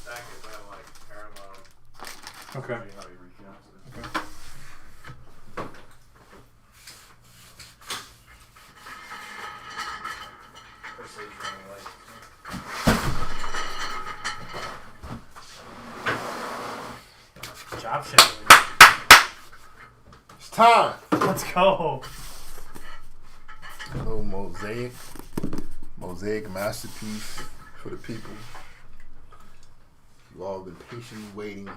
stack it by like parallel. Okay. See how you recast it. Okay. First stage running light. Job shadowing. It's time. Let's go. A little Mosaic masterpiece for the people. You all have been patiently waiting,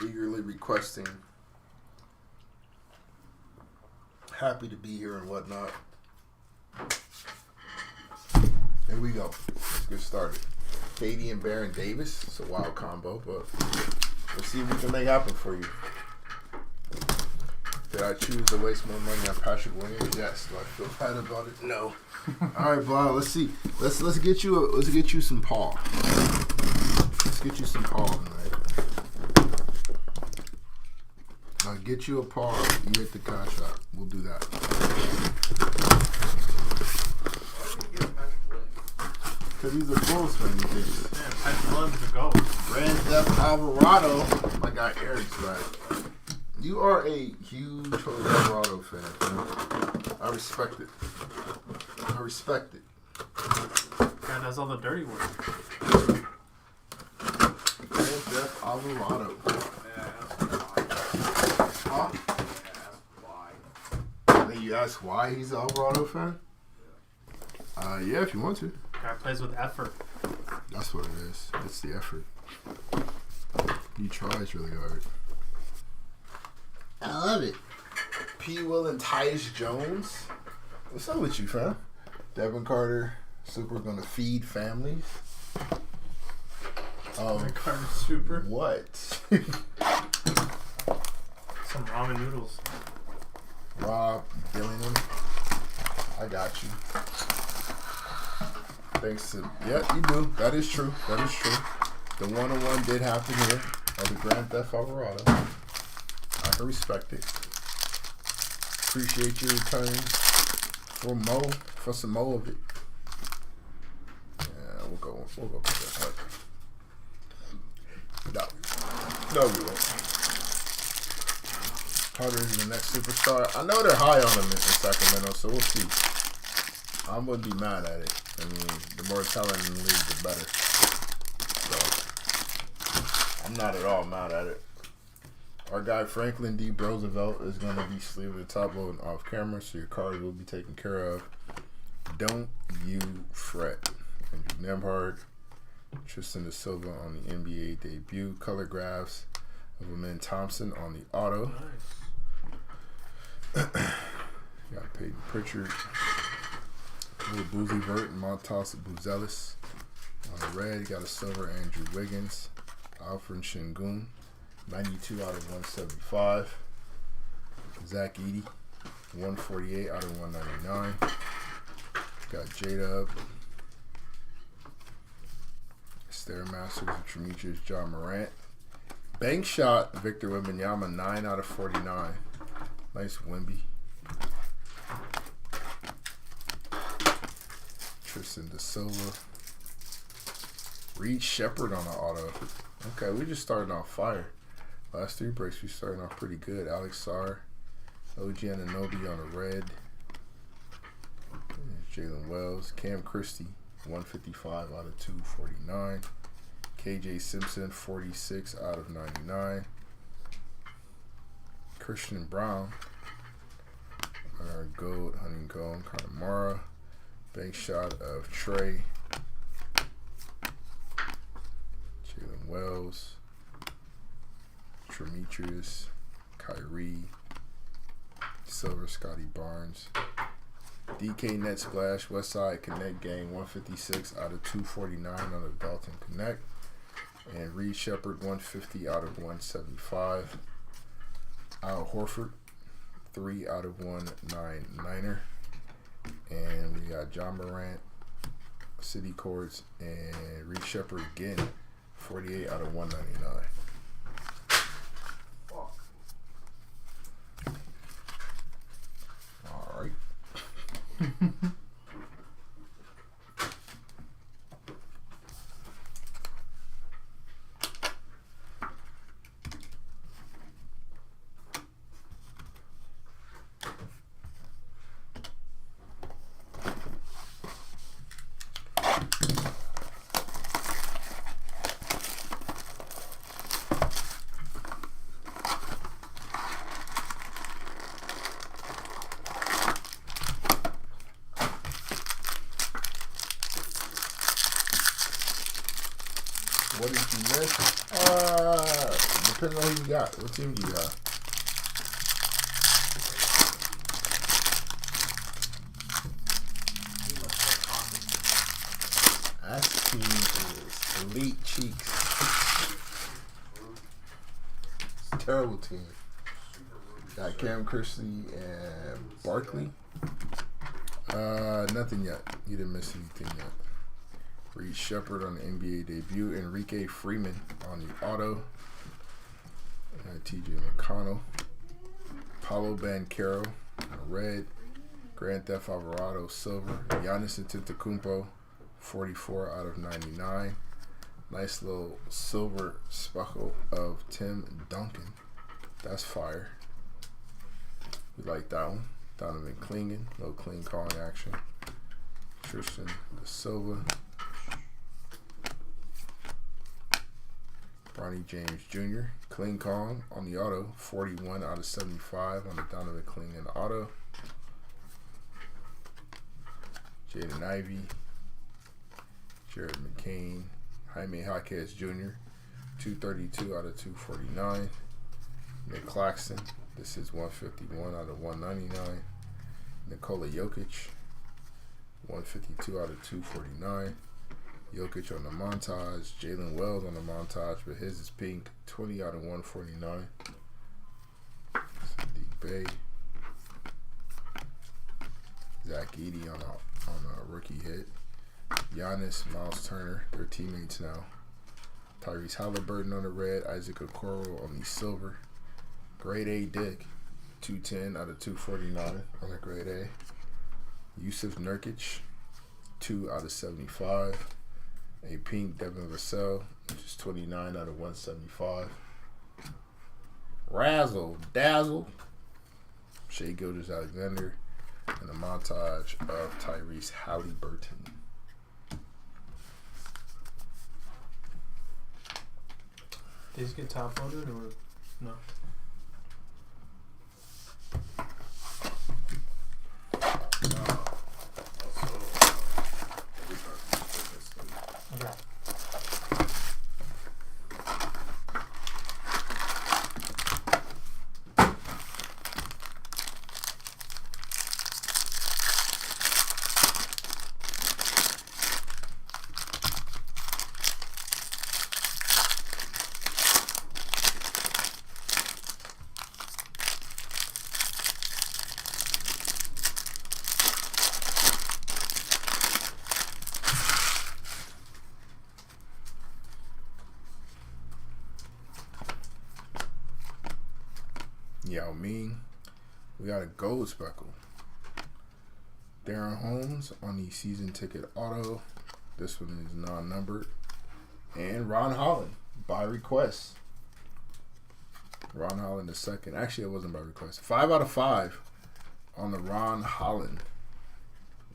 eagerly requesting. Happy to be here and whatnot. Here we go. Let's get started. Katie and Baron Davis. It's a wild combo, but let's see what we can make happen for you. Did I choose to waste more money on Patrick Williams? Yes. Do I feel bad about it? No. All right, Blah. Let's see. Let's get you some Paul. Let's get you some Paul tonight. I'll get you a Paul. You hit the contract. We'll do that. Because he's a Bulls fan. Man, Patrick Williams to go. Grand Theft Alvarado. My guy Eric's right. You are a huge Jose Alvarado fan, man. I respect it. Guy does all the dirty work. Grand Theft Alvarado. Huh? Then you ask why he's an Alvarado fan? Yeah, if you want to. Guy plays with effort. That's what it is. It's the effort. He tries really hard. I love it. P. Will and Tyus Jones. What's up with you, fam? Devin Carter. Super gonna feed families. Carter Super. What? Some ramen noodles. Rob Dillingham. I got you. Thanks to you do. That is true. The 101 did happen here of the Grand Theft Alvarado. I can respect it. Appreciate your return for some more of it. Yeah, we'll go with that. No, we won't. Carter is the next superstar. I know they're high on him in Sacramento, so we'll see. I wouldn't be mad at it. I mean, the more talent in the league, the better. So, I'm not at all mad at it. Our guy Franklin D. Roosevelt is going to be sleeving the top load off camera, so your cards will be taken care of. Don't you fret. Andrew Nemhard, Tristan Da Silva on the NBA debut, color graphs of Amen Thompson on the auto. Nice. Got Peyton Pritchard, Little Boozy Vert, and Montas Buzelis. On the red, you got a silver Andrew Wiggins, Alfred Şengün, 92 out of 175. Zach Edey, 148 out of 199. Got J-Dub, Stairmasters of Demetrius John Morant. Bank shot Victor Wembanyama, 9 out of 49. Nice Wemby. Tristan Da Silva. Reed Shepard on the auto. Okay, we just started off fire. Last 3 breaks, we started off pretty good. Alex Sarr, OG Anunoby on the red. Jalen Wells. Cam Christie, 155 out of 249. KJ Simpson, 46 out of 99. Christian Brown. Our gold, hunting gold, Connemara. Bank shot of Trey. Jalen Wells. Demetrius. Kyrie. Silver, Scotty Barnes. DK Net Splash, Westside Connect Gang, 156 out of 249 on the Dalton Connect. And Reed Shepard, 150 out of 175. Al Horford, 3 out of 199er. And we got John Morant, City Courts, and Reed Shepard again, 48 out of 199. All right. What did you miss? Depending on who you got. What team do you got? That team is Elite Cheeks. It's a terrible team. Got Cam Chrisley and Barkley. Nothing yet. You didn't miss anything yet. Reed Shepard on the NBA debut. Enrique Freeman on the auto. TJ McConnell. Paulo Banchero red. Grand Theft Alvarado silver. Giannis Antetokounmpo 44 out of 99. Nice little silver speckle of Tim Duncan. That's fire. We like that one. Donovan Clingan, no clean calling action. Tristan Da Silva. Bronny James Jr. Clean calling on the auto. 41 out of 75 on the Donovan Clingan auto. Jaden Ivey. Jared McCain. Jaime Jaquez Jr. 232 out of 249. Nick Claxton. This is 151 out of 199. Nikola Jokic. 152 out of 249. Jokic on the montage. Jalen Wells on the montage, but his is pink. 20 out of 149. Sadiq Bey. Zach Edey on a rookie hit. Giannis, Miles Turner, they're teammates now. Tyrese Halliburton on the red. Isaac Okoro on the silver. Grade A Dick. 210 out of 249 on the grade A. Yusuf Nurkic. 2 out of 75. A pink Devin Vassell, which is 29 out of 175. Razzle Dazzle. Shea Gilgeous-Alexander. And a montage of Tyrese Halliburton. Did these get top voted or no? Yao Ming. We got a gold speckle. Darren Holmes on the season ticket auto. This one is non-numbered. And Ron Holland by request. Ron Holland the second. Actually, it wasn't by request. 5 out of 5 on the Ron Holland.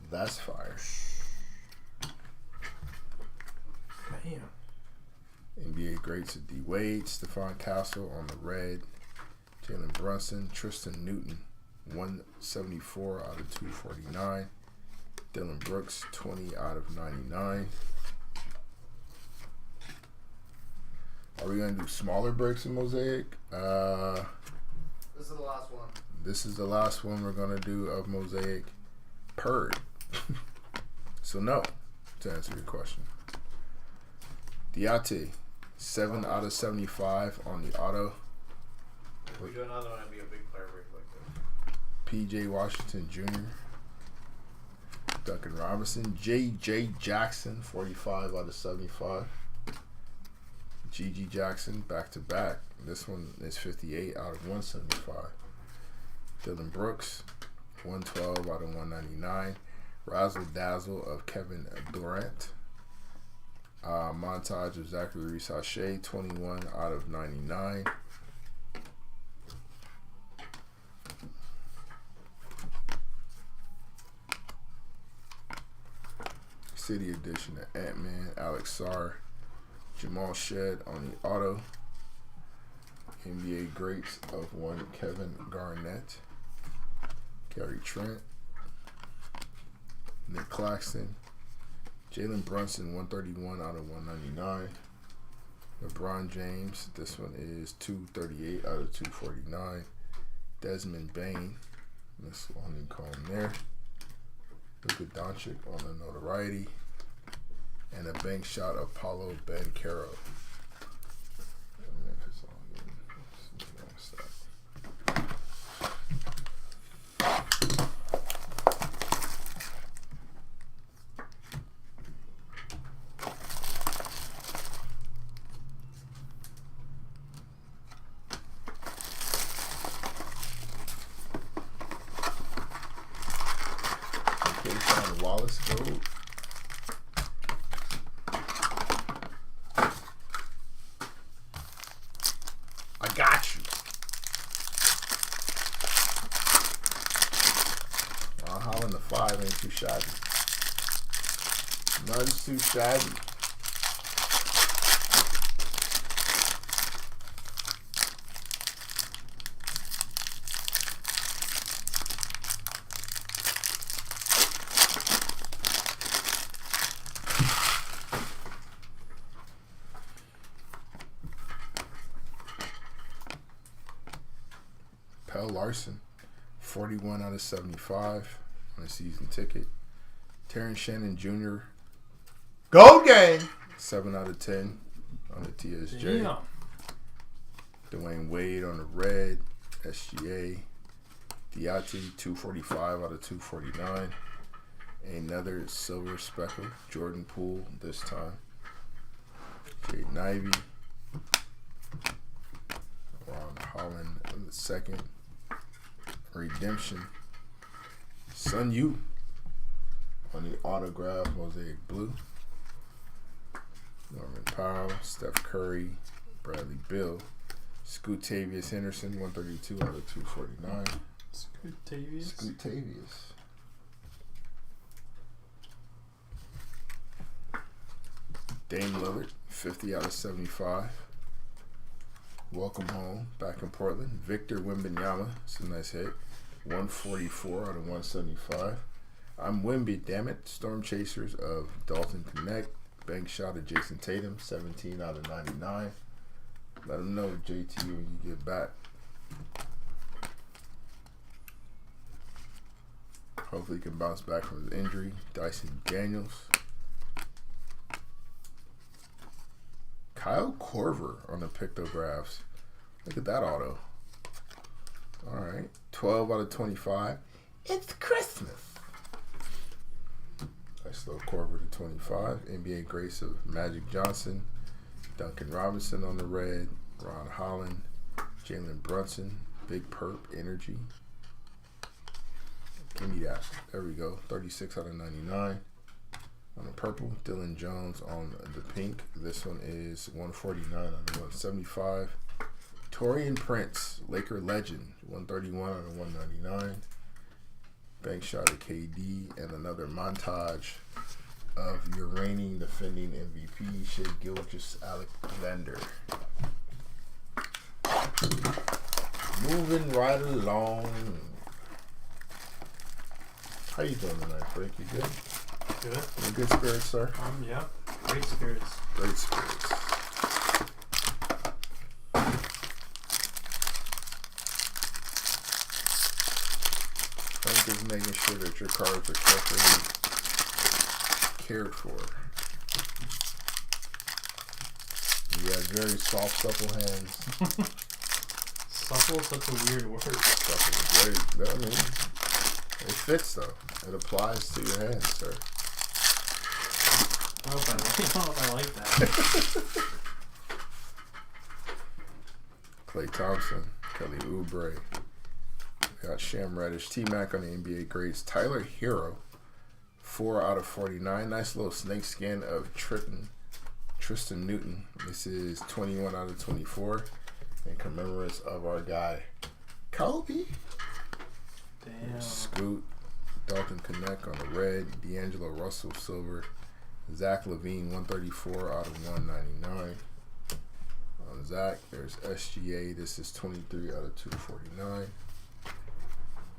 That's fire. Damn. NBA greats at D Wade. Stephon Castle on the red. Jalen Brunson, Tristan Newton, 174 out of 249. Dylan Brooks, 20 out of 99. Are we going to do smaller breaks in Mosaic? This is the last one. This is the last one we're going to do of Mosaic. Purred. So no, to answer your question. Diate, 7 out of 75 on the auto. If we do another one, it'd be a big player break like this. PJ Washington Jr., Duncan Robinson, J.J. Jackson, 45 out of 75. G.G. Jackson, back-to-back. This one is 58 out of 175. Dylan Brooks, 112 out of 199. Razzle Dazzle of Kevin Durant. Montage of Zachary Reese-Hache, 21 out of 99. City edition of Ant-Man, Alex Sarr, Jamal Shed on the auto. NBA greats of one Kevin Garnett, Gary Trent, Nick Claxton, Jalen Brunson, 131 out of 199. LeBron James. This one is 238 out of 249. Desmond Bain. This one you call him there. Luka Doncic on the notoriety. And a bank shot of Paulo Banchero. Wallace Gold. I got you. Holland the 5 ain't too shabby. None's too shabby. Pell Larson, 41 out of 75 on a season ticket. Terrence Shannon Jr. Gold game, 7 out of 10 on the TSJ. Damn. Dwayne Wade on the red, SGA. Diati, 245 out of 249. Another silver speckle, Jordan Poole this time. Jaden Ivey. Ron Holland in the second. Redemption. Sun Yu on the autograph Mosaic blue. Norman Powell, Steph Curry, Bradley Beal, Scoot-Tavius Henderson, 132 out of 249. Scoot-Tavius. Scoot-Tavius. Dame Lillard, 50 out of 75. Welcome home, back in Portland. Victor Wembanyama, it's a nice hit. 144 out of 175. I'm Wemby, damn it. Storm Chasers of Dalton Connect. Bank shot of Jason Tatum, 17 out of 99. Let him know, JT, when you get back. Hopefully he can bounce back from his injury. Dyson Daniels. Kyle Korver on the pictographs. Look at that auto. All right. 12 out of 25. It's Christmas. Nice little Korver to 25. NBA grace of Magic Johnson. Duncan Robinson on the red. Ron Holland. Jalen Brunson. Big Perp Energy. Give me that. There we go. 36 out of 99. On the purple, Dylan Jones on the pink. This one is 149 out of 175. Torian Prince, Laker legend, 131 out of 199. Bank shot of KD and another montage of your reigning defending MVP, Shai Gilgeous-Alexander. Moving right along. How you doing tonight, Frank? You good? Good. In good spirits, sir? Yeah. Great spirits. Great spirits. Frank is making sure that your cards are carefully cared for. You have very soft, supple hands. Supple is such a weird word. Supple is great. I mean, it fits though. It applies to your hands, sir. I don't know if I like that. Klay Thompson, Kelly Oubre. We got Sham Reddish, T-Mac on the NBA grades. Tyler Hero, 4 out of 49. Nice little snake skin of Tristan Newton. This is 21 out of 24. In commemorates of our guy, Kobe. Damn. Scoot, Dalton Connect on the red. D'Angelo Russell silver. Zach LaVine 134 out of 199. On Zach, there's SGA. This is 23 out of 249.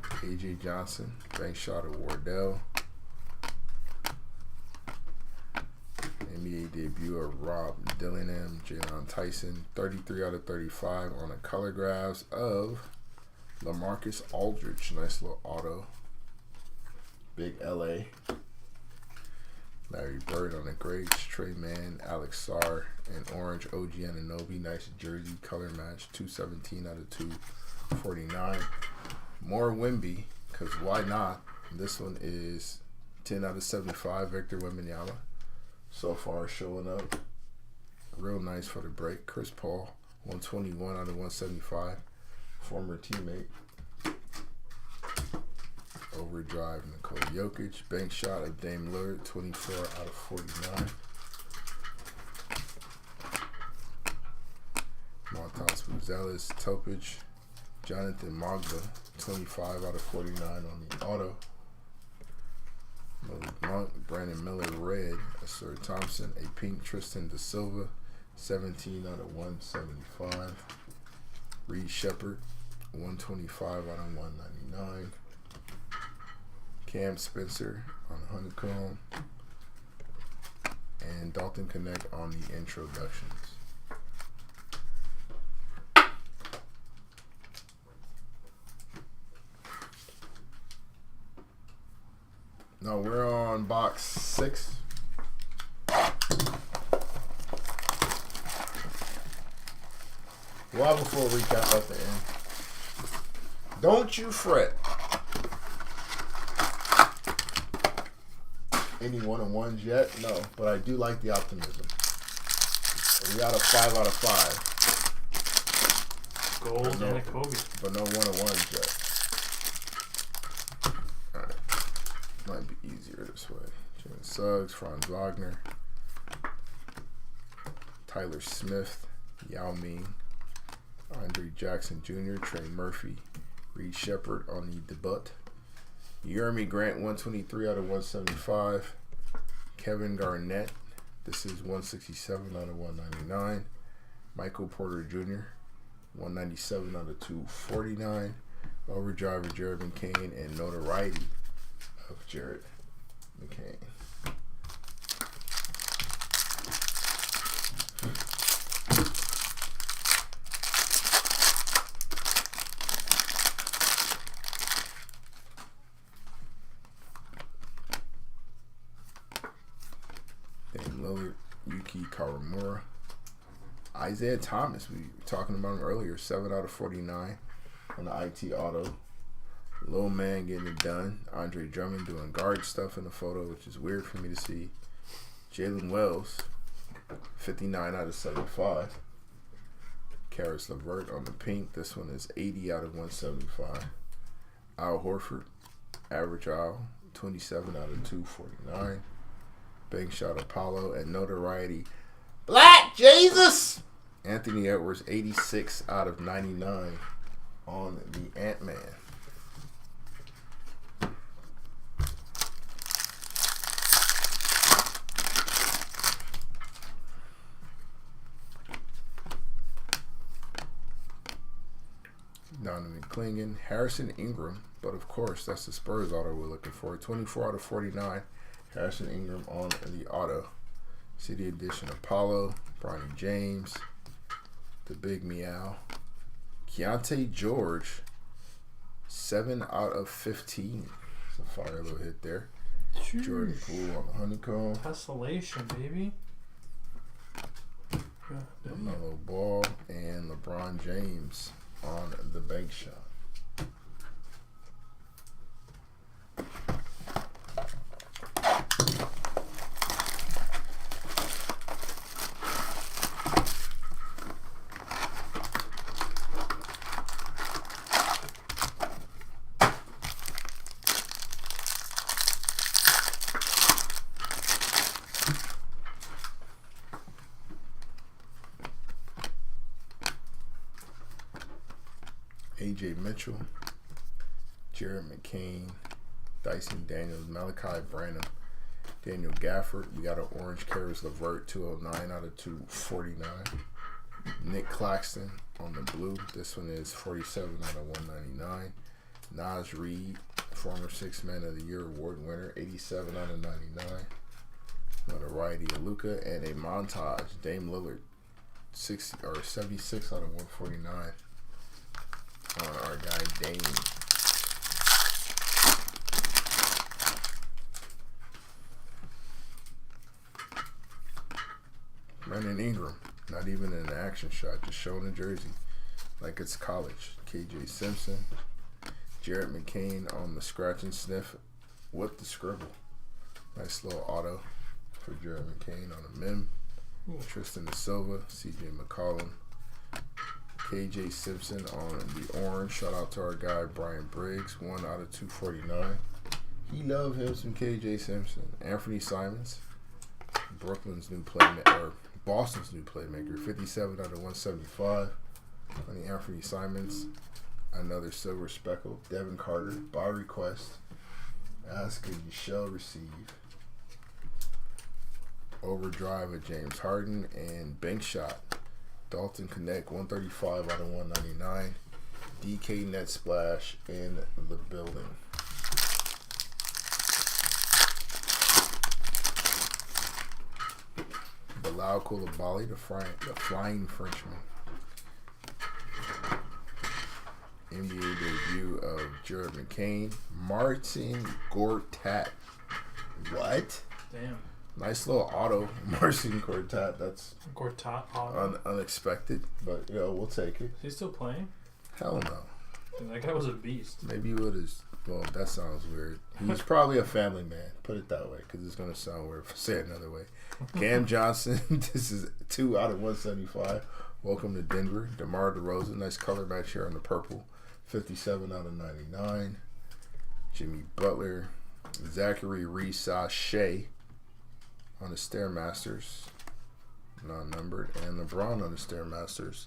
AJ Johnson, bank shot of Wardell. NBA debut of Rob Dillingham, Jalen Tyson, 33 out of 35 on the color graphs of LaMarcus Aldridge. Nice little auto. Big LA. Larry Bird on the greats. Trey Mann, Alex Sarr, and orange OG Anunoby. Nice jersey color match. 217 out of 249. More Wemby, because why not? This one is 10 out of 75. Victor Wembanyama. So far showing up. Real nice for the break. Chris Paul, 121 out of 175. Former teammate. Overdrive, Nikola Jokic. Bank shot of Dame Lillard, 24 out of 49. Montas Buzelis, Topich. Jonathan Magba, 25 out of 49 on the auto. Malik Monk, Brandon Miller, red. Sir Thompson, a pink. Tristan Da Silva, 17 out of 175. Reed Shepard, 125 out of 199. Cam Spencer on Honeycomb. And Dalton Connect on the introductions. No, we're on box 6. We'll have a full recap at the end. Don't you fret. Any one-on-ones yet? No, but I do like the optimism. We got a 5 out of 5. Gold and a Kobe. But no one-on-ones yet. Might be easier this way. Jalen Suggs, Franz Wagner, Tyler Smith, Yao Ming, Andre Jackson Jr., Trey Murphy, Reed Shepard on the debut, Jeremy Grant, 123 out of 175, Kevin Garnett, this is 167 out of 199, Michael Porter Jr., 197 out of 249, Overdrive of Jared McCain, and Notoriety of Jared McCain. Dame Lillard, Yuki Kawamura, Isaiah Thomas, we were talking about him earlier, 7 out of 49 on the IT auto. Little man getting it done. Andre Drummond doing guard stuff in the photo, which is weird for me to see. Jalen Wells, 59 out of 75. Karis LeVert on the pink. This one is 80 out of 175. Al Horford, average Al, 27 out of 249. Bank shot Apollo and Notoriety. Black Jesus! Anthony Edwards, 86 out of 99 on the Ant-Man. Donovan Clingan, Harrison Ingram, but of course that's the Spurs auto we're looking for. 24 out of 49, Harrison Ingram on the auto. City Edition Apollo, Bronny James, the Big Meow, Keontae George, 7 out of 15. It's a fire little hit there. Jeez. Jordan Poole on the Honeycomb. Tessellation, baby. LaMelo Ball and LeBron James on the bank shot. AJ Mitchell, Jared McCain, Dyson Daniels, Malachi Branham, Daniel Gafford. We got an orange Karis LeVert, 209 out of 249. Nick Claxton on the blue. This one is 47 out of 199. Naz Reid, former 6 Man of the Year award winner, 87 out of 99. Notoriety of Luka, and a montage. Dame Lillard, 60 or 76 out of 149 on our guy Dame. Brandon Ingram, not even an action shot, just showing a jersey like it's college. KJ Simpson, Jared McCain on the scratch and sniff with the scribble. Nice little auto for Jared McCain on a mem. Tristan Da Silva, CJ McCollum, KJ Simpson on the orange. Shout out to our guy Brian Briggs, 1 out of 249. He love him some KJ Simpson. Anthony Simons, Brooklyn's new playmaker, or Boston's new playmaker, 57 out of 175. On the Anthony Simons, another silver speckle. Devin Carter, by request. Ask and you shall receive. Overdrive of James Harden and bank shot. Dalton Connect, 135 out of 199. DK net splash in the building. Bilal Coulibaly, the flying Frenchman. NBA debut of Jared McCain. Martin Gortat. What? Damn. Nice little auto, Marcin Gortat. That's Gortat auto. Unexpected, but we'll take it. He's still playing? Hell no. Dude, that guy was a beast. Maybe he would have. Well, that sounds weird. He's probably a family man. Put it that way, because it's gonna sound weird if I say it another way. Cam Johnson. This is 2 out of 175. Welcome to Denver. DeMar DeRozan. Nice color match here on the purple. 57 out of 99. Jimmy Butler. Zachary Reese-Shea on the Stairmasters, non-numbered, and LeBron on the Stairmasters.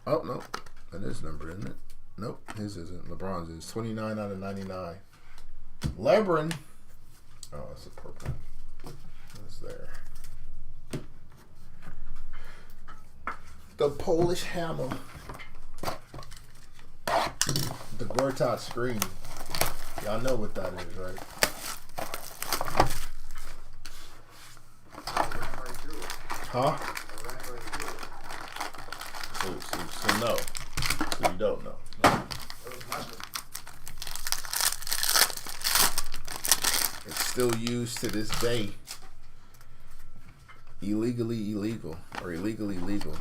Oh, no, that is numbered, isn't it? Nope, his isn't. LeBron's is 29 out of 99. LeBron. Oh, it's a purple. It's there. The Polish Hammer. The Gortat screen. Y'all know what that is, right? Huh? So no. So you don't know. It's still used to this day. Illegally illegal. Or illegally legal.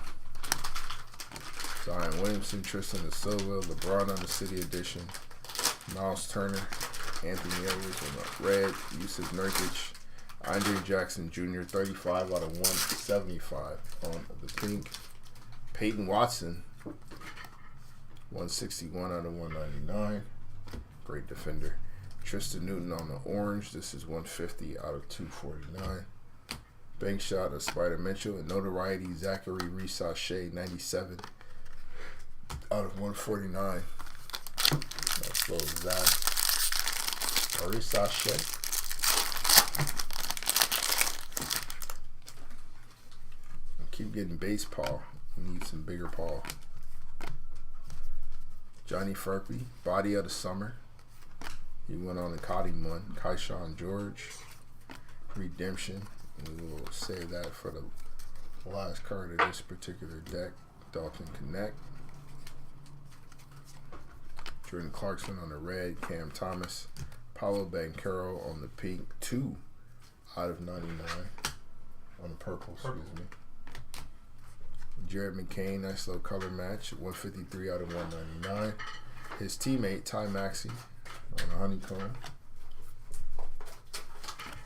Zion Williamson, Tristan Da Silva, LeBron on the City Edition, Miles Turner, Anthony Edwards on the red, Yusuf Nurkic, Andre Jackson Jr., 35 out of 175 on the pink. Peyton Watson, 161 out of 199. Great defender. Tristan Newton on the orange. This is 150 out of 249. Bank shot of Spider Mitchell and notoriety Zachary Reese-Shea, 97 out of 149. That's low Zach. Reese-Shea. Keep getting base paw. We need some bigger paw. Johnny Furphy, body of the summer. He went on the Cotty one. Kaishawn George, redemption. We will save that for the last card of this particular deck. Dalton Connect. Jordan Clarkson on the red. Cam Thomas. Paolo Banchero on the pink. 2 out of 99 on the purple. Excuse me. Jared McCain, nice little color match, 153 out of 199. His teammate, Ty Maxey, on the honeycomb.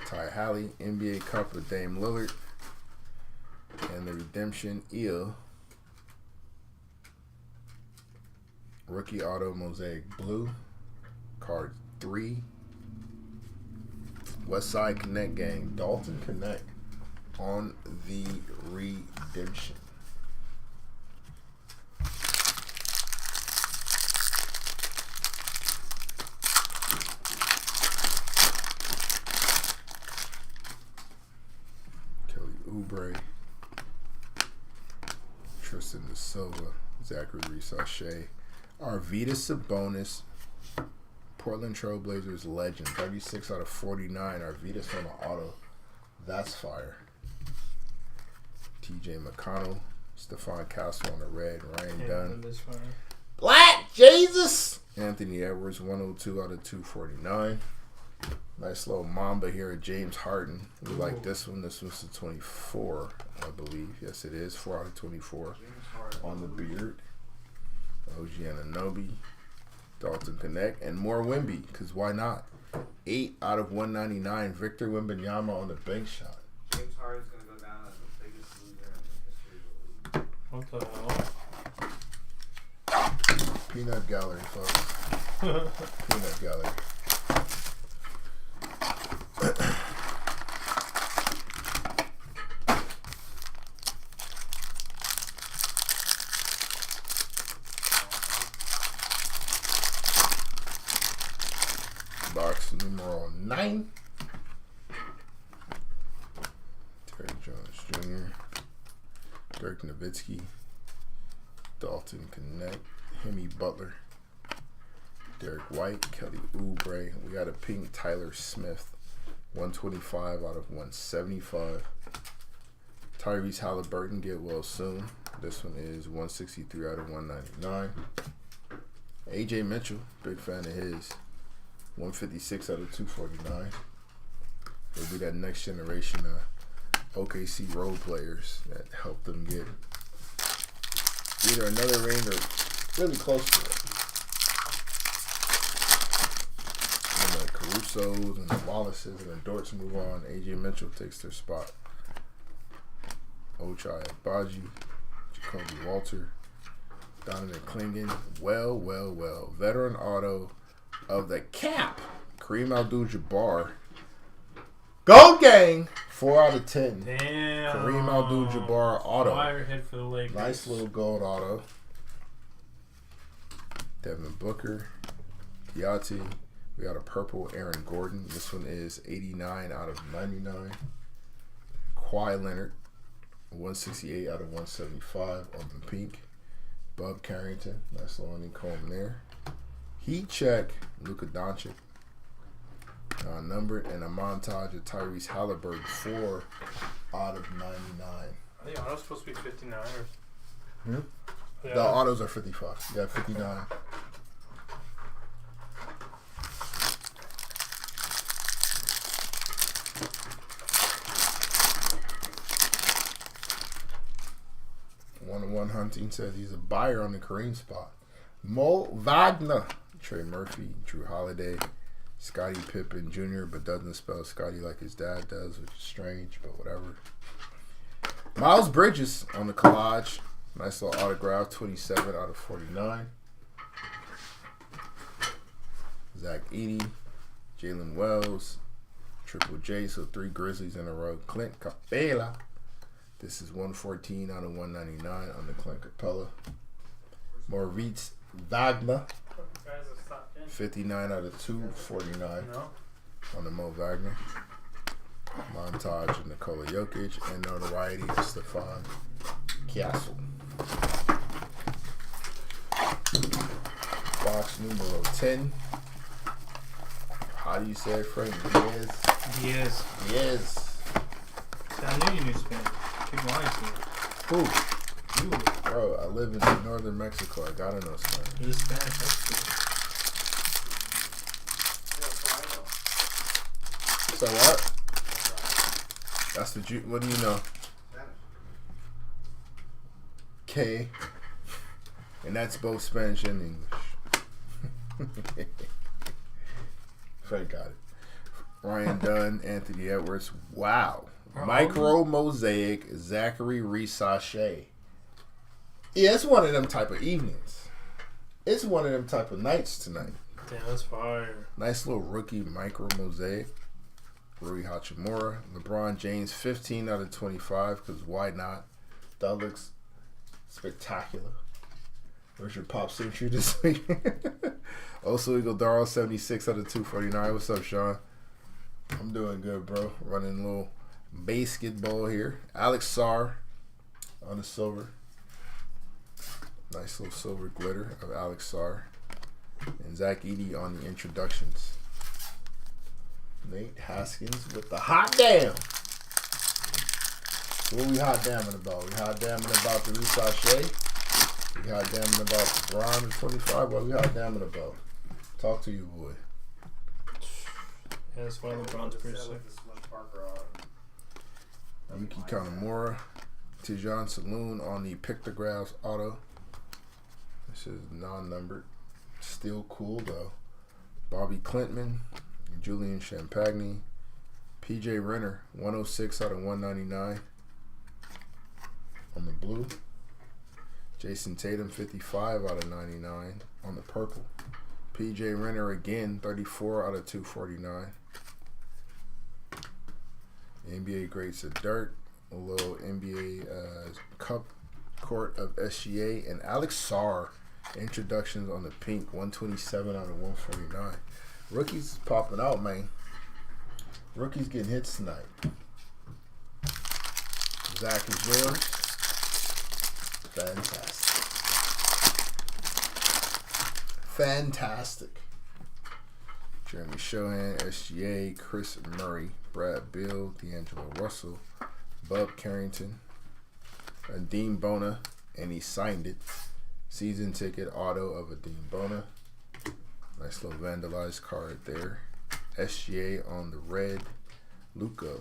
Ty Halley, NBA Cup with Dame Lillard. And the redemption, Eel. Rookie auto, Mosaic Blue. Card 3. Westside Connect Gang, Dalton Connect on the redemption. Oubre, Tristan Da Silva, Zachary Reese-Shea, Arvydas Sabonis, Portland Trail Blazers legend, 36 out of 49. Arvydas on the auto, That's fire. TJ McConnell, Stephon Castle on the red, Ryan Dunn. Black Jesus! Anthony Edwards, 102 out of 249. Nice little Mamba here at James Harden. We like this one. This one's the 24, I believe. Yes, it is. 4 out of 24 on the beard. OG Anunoby, Dalton Connect, and more Wemby, because why not? 8 out of 199. Victor Wembanyama on the bank shot. James Harden's going to go down as the biggest loser in the history of the league. What the hell? Peanut gallery, folks. Peanut gallery. Box numero 9. Terry Jones Jr. Dirk Nowitzki. Dalton Connect. Hemi Butler. Derek White. Kelly Oubre. We got a pink Tyler Smith. 125 out of 175. Tyrese Halliburton, get well soon. This one is 163 out of 199. AJ Mitchell, big fan of his. 156 out of 249. It'll be that next generation of OKC role players that helped them get either another ring or really close to it. And the Carusos and the Wallaces and the Dorts move on. AJ Mitchell takes their spot. Ochai Agbaji, Jacoby Walter, Donovan Clingan. Well. Veteran auto of the cap. Kareem Abdul-Jabbar. Gold gang. 4 out of 10. Damn. Kareem Abdul-Jabbar auto. Wire hit for the Lakers. Nice little gold auto. Devin Booker. Piatti. We got a purple Aaron Gordon. This one is 89 out of 99. Kawhi Leonard. 168 out of 175 on the pink. Bub Carrington. Nice little comb there. Heat check. Luka Doncic. Numbered, and a montage of Tyrese Halliburton. 4 out of 99. Are the autos supposed to be 59 or? Hmm? Yeah. The autos are 55. Yeah, 59. One Hunting says he's a buyer on the Kareem spot. Mo Wagner, Trey Murphy, Drew Holiday, Scottie Pippen Jr., but doesn't spell Scotty like his dad does, which is strange, but whatever. Miles Bridges on the collage. Nice little autograph, 27 out of 49. Zach Edey, Jalen Wells, Triple J, so 3 Grizzlies in a row. Clint Capella. This is 114 out of 199 on the Clint Capella. Moritz Wagner. 59 out of 249 on the Mo Wagner. Montage of Nikola Jokic and notoriety of Stephon Castle. Box numero 10. How do you say it, Frank? Diaz. I knew you knew Spanish. Keep lying to me. Who? You. Bro, I live in northern Mexico. I gotta know Spanish. You're Spanish. That's So what? That's the what do you know? K. And that's both Spanish and English. Frank got it. Ryan Dunn, Anthony Edwards. Wow. Micro Mosaic, Zachary Resache. Yeah, it's one of them type of evenings. It's one of them type of nights tonight. Damn, that's fire. Nice little rookie Micro Mosaic. Rui Hachimura. LeBron James, 15 out of 25, because why not? That looks spectacular. Where's your pop signature this week? Also, Iguodala, 76 out of 249. What's up, Sean? I'm doing good, bro. Running a little basketball here. Alex Sarr on the silver. Nice little silver glitter of Alex Sarr. And Zach Edey on the introductions. Nate Haskins with the hot damn. What we hot damming about? We hot damming about the Rusachet. We hot damming about the Bron 25. What we hot damming about? Talk to you, boy. Yeah, that's why LeBron's pretty sick. Yuki Kanamura, Tijan Saloon on the Pictographs auto. This is non-numbered. Still cool though. Bobby Clintman, Julian Champagny, PJ Renner, 106 out of 199 on the blue. Jason Tatum, 55 out of 99 on the purple. PJ Renner again, 34 out of 249. NBA Greats of Dirt, a little NBA Cup Court of SGA, and Alex Sarr, introductions on the pink, 127 out of 149. Rookies popping out, man. Rookies getting hits tonight. Zach is yours. Fantastic. Fantastic. Jeremy Shohan, SGA, Chris Murray, Brad Beal, D'Angelo Russell, Bub Carrington, Adeem Bona, and he signed it. Season ticket auto of Adeem Bona. Nice little vandalized card there. SGA on the red. Luka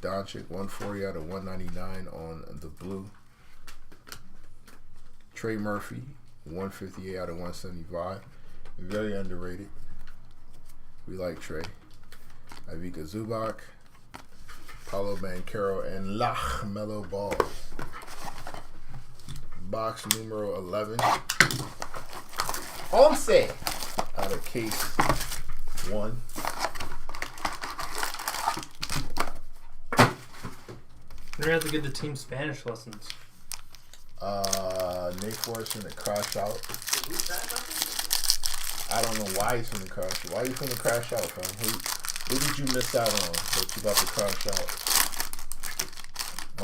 Doncic, 140 out of 199 on the blue. Trey Murphy, 158 out of 175. Very underrated. We like Trey. Ivica Zubac, Paulo Banchero, and LaMelo Ball. Box numero 11. 11 out of case 1. We're gonna have to get the team Spanish lessons. Nick Forrest finna crash out. I don't know why he's finna crash out. Why you finna crash out, fam? Who did you miss out on that you about to crash out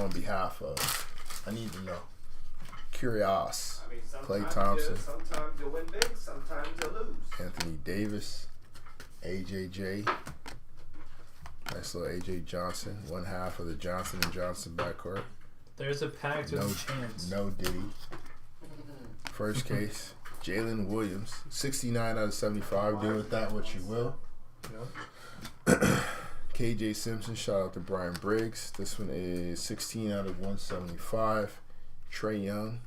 on behalf of? I need to know. Curious. I mean, Klay Thompson. Sometimes you win big, sometimes you lose. Anthony Davis. AJJ. Nice little AJ Johnson. One half of the Johnson & Johnson backcourt. There's a pack, there's a chance. No Diddy. First case. Jalen Williams. 69 out of 75. Do with that what you will. Yep. KJ Simpson. Shout out to Brian Briggs. This one is 16 out of 175. Trae Young.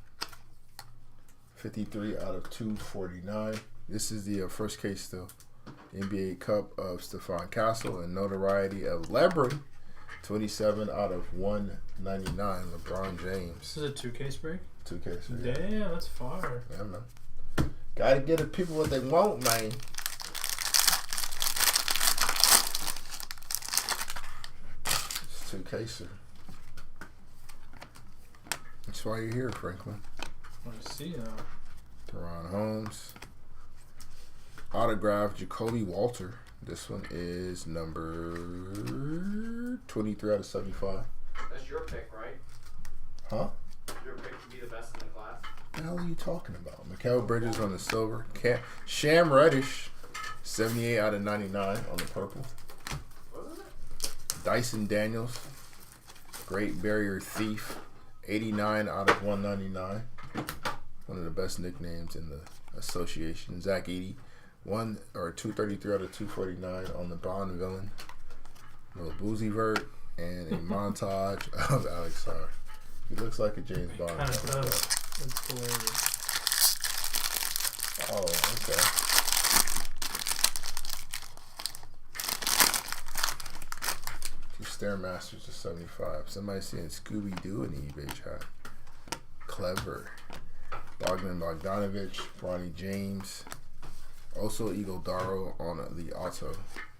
53 out of 249. This is the first case still. NBA Cup of Stephon Castle and notoriety of LeBron. 27 out of 199. LeBron James. This is a 2-case break? 2-case break. Damn, that's fire. Yeah, man. Gotta give the people what they want, man. It's 2-caser. That's why you're here, Franklin. I want to see now. Teron Holmes. Autograph Jacoby Walter. This one is number 23 out of 75. That's your pick, right? Huh? Your pick to be the best in the class. What the hell are you talking about? Mikal Bridges on the silver. Sham Reddish, 78 out of 99 on the purple. Wasn't it? Dyson Daniels, Great Barrier Thief, 89 out of 199. One of the best nicknames in the association. Zach Edey, 233 out of 249 on the Bond villain. Little Boozy Vert and a montage of Alex Sarr. He looks like a James Bond. Kind of does. That's hilarious. Oh, okay. Two Stairmasters to 75. Somebody saying Scooby-Doo in the eBay chat. Clever. Bogdan Bogdanovic, Bronny James. Also Iguodala on the auto.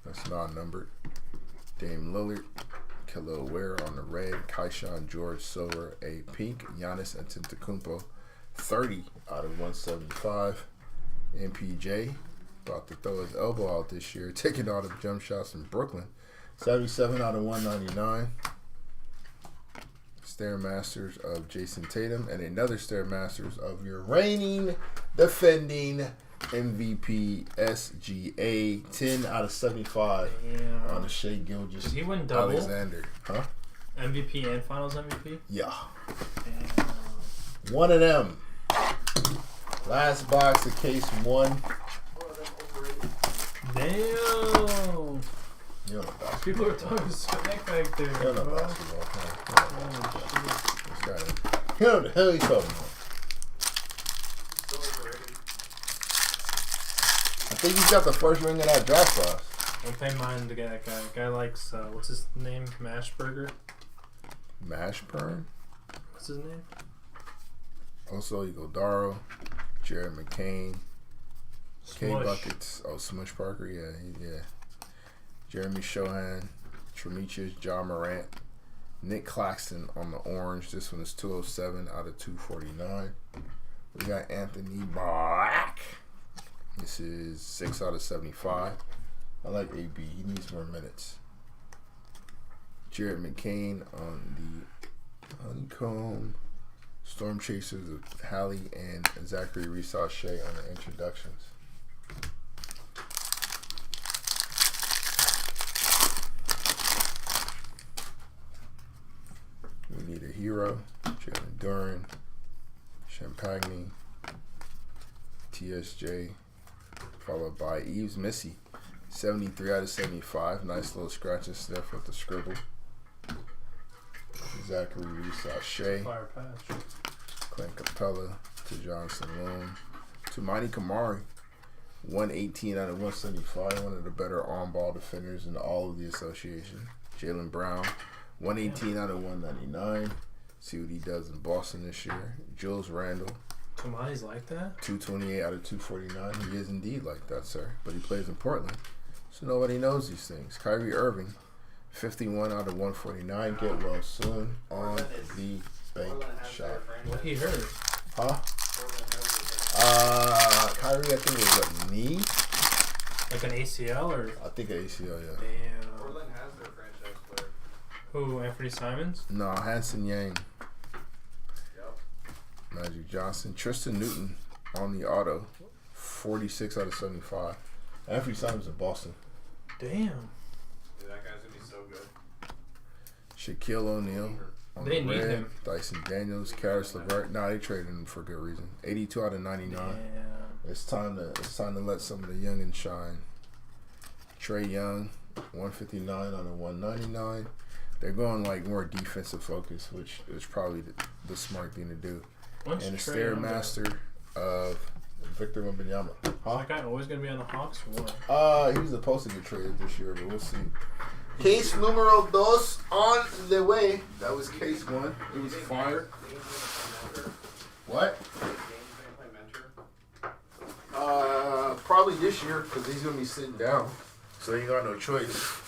That's non-numbered. Dame Lillard. Khalil Ware on the red. Kaishan George silver. A pink. Giannis Antetokounmpo. 30 out of 175. MPJ. About to throw his elbow out this year. Taking all the jump shots in Brooklyn. 77 out of 199. Stairmasters of Jason Tatum. And another Stairmasters of your reigning, defending MVP SGA. 10 out of 75 on the Shea Gilgeous Did he win double? Alexander. Huh? MVP and Finals MVP? Yeah. Damn. One of them. Last box of case 1. Damn. You know basketball. People are talking smack back there. You know bro. basketball. Oh, This guy. You know what the hell he's talking about. I think he's got the first ring of that draft class. Don't pay mind to get that guy. Guy likes, what's his name? Mashburger? Mashburn? What's his name? Also, Igodaro, Jared McCain, K Smush. Buckets. Oh, Smush Parker, yeah. Jeremy Shohan, Tremiches, John Morant, Nick Claxton on the orange. This one is 207 out of 249. We got Anthony Black. This is 6 out of 75. I like AB. He needs more minutes. Jared McCain on the honeycomb. Storm Chasers of Hallie and Zachary Reese-Shea on the introductions. We need a hero. Jalen Duran, Champagne, TSJ, followed by Eves Missy. 73 out of 75. Nice little scratch and sniff with the scribble. Zachary Reese-Shea. Fire pass. Clint Capella to Johnson Loam. To Mighty Kamari. 118 out of 175. One of the better on-ball defenders in all of the association. Jaylen Brown. 118 out of 199. See what he does in Boston this year. Jules Randle. Kamani's like that? 228 out of 249. He is indeed like that, sir. But he plays in Portland. So nobody knows these things. Kyrie Irving. 51 out of 149. Get well soon on the bank shot. What he hurt? Huh? Kyrie, I think it was a knee. Like an ACL or? I think an ACL, yeah. Damn. Portland has their franchise player. Who? Anthony Simons? No, Hanson Yang. Yep. Magic Johnson. Tristan Newton on the auto. 46 out of 75. Anthony Simons in Boston. Damn. Dude, that guy's gonna be so good. Shaquille O'Neal. On They the need red. him. Dyson Daniels. Karis LeVert. Nah, they traded him for good reason. 82 out of 99. Damn. It's time to let some of the youngins shine. Trey Young, 159 out of 199. They're going like more defensive focus, which is probably the smart thing to do. When's And the Trey Young Stairmaster of Victor Wembanyama. Is that guy always going to be on the Hawks or what? He was supposed to get traded this year, but we'll see. Case numero dos on the way. That was case 1. It was fire. What? Probably this year because he's going to be sitting down. So he got no choice.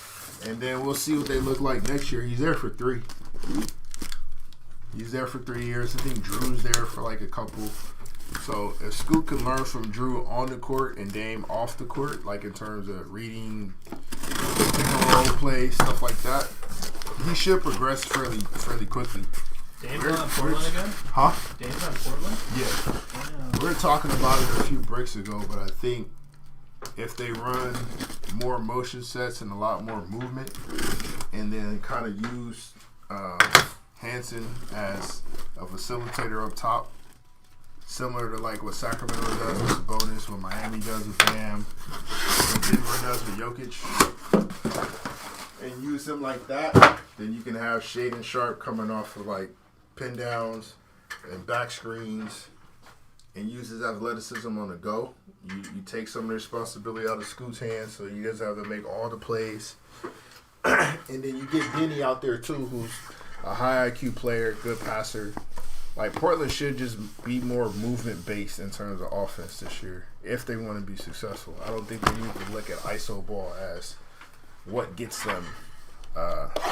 And then we'll see what they look like next year. He's there for 3. He's there for 3 years. I think Drew's there for like a couple. So if Scoot can learn from Drew on the court and Dame off the court, like in terms of reading, pick and roll play, stuff like that, he should progress fairly quickly. Dame's on Portland again? Huh? Dame's on Portland? Yeah. Damn. We were talking about it a few breaks ago, but I think if they run more motion sets and a lot more movement, and then kind of use Hanson as a facilitator up top, similar to like what Sacramento does with Bonus, what Miami does with Bam, what Denver does with Jokic, and use them like that, then you can have Shaden Sharp coming off of like pin downs and back screens and use his athleticism on the go. You take some of the responsibility out of Scoot's hands, so he doesn't have to make all the plays. And then you get Denny out there too, who's a high IQ player, good passer. Like Portland should just be more movement based in terms of offense this year if they want to be successful. I don't think they need to look at ISO ball as what gets them,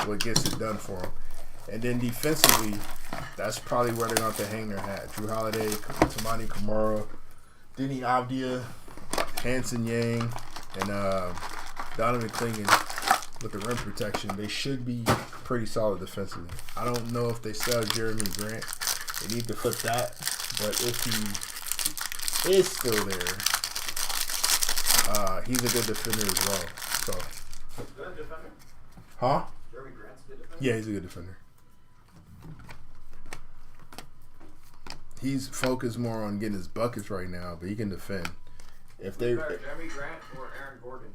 what gets it done for them. And then defensively, that's probably where they're going to have to hang their hat. Drew Holiday, Tamani Kamara, Denny Avdia, Hanson Yang, and Donovan Clingan with the rim protection. They should be pretty solid defensively. I don't know if they sell Jeremy Grant. They need to flip that. But if he is still there, he's a good defender as well. So, Good defender. huh? Jeremy Grant's a good defender. Yeah, he's a good defender. he's focused more on getting his buckets right now, but he can defend. If they Jeremy Grant or Aaron Gordon?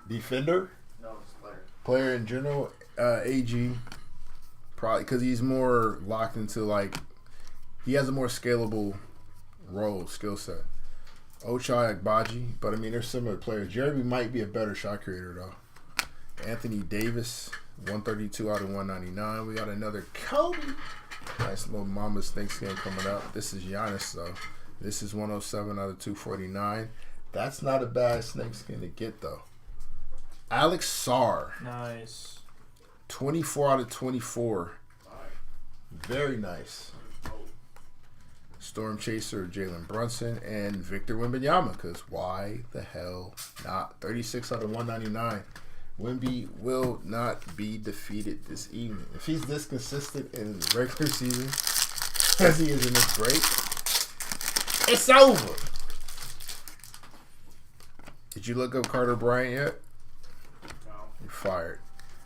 Defender? No, just player. Player in general, AG. Probably because he's more locked into like he has a more scalable role skill set. Ochai Agbaji, but I mean they're similar players. Jeremy might be a better shot creator though. Anthony Davis, 132 out of 199. We got another Kobe. Nice little Mamba snake skin coming up. This is Giannis though. This is 107 out of 249. That's not a bad snake skin to get though. Alex Sarr. Nice. 24 out of 24. Very nice. Storm Chaser, Jalen Brunson, and Victor Wembanyama. Because why the hell not? 36 out of 199. Wemby will not be defeated this evening. If he's this consistent in the regular season as he is in this break, it's over. Did you look up Carter Bryant yet? No. You're fired.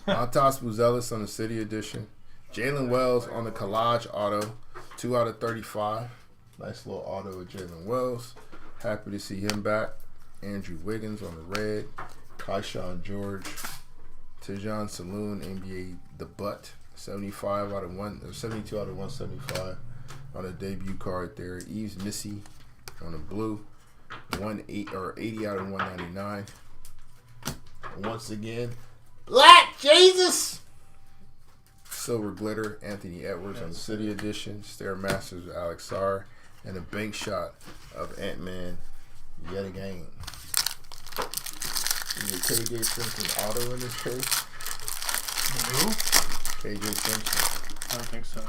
Montas Buzelis on the City Edition. Jalen Wells on the Collage Auto. 2 out of 35. Nice little auto with Jalen Wells. Happy to see him back. Andrew Wiggins on the red. Keyshawn George. Tijon Saloon, NBA The Butt. 75 out of 72 out of 175 on a debut card there. Eves Missy on the blue. 80 out of 199. Once again, Black Jesus. Silver Glitter, Anthony Edwards on the City Edition. Stair Masters of Alex Sarr. And a bank shot of Ant-Man yet again. Is it KJ Simpson auto in this case? Who? KJ Simpson. I don't think so.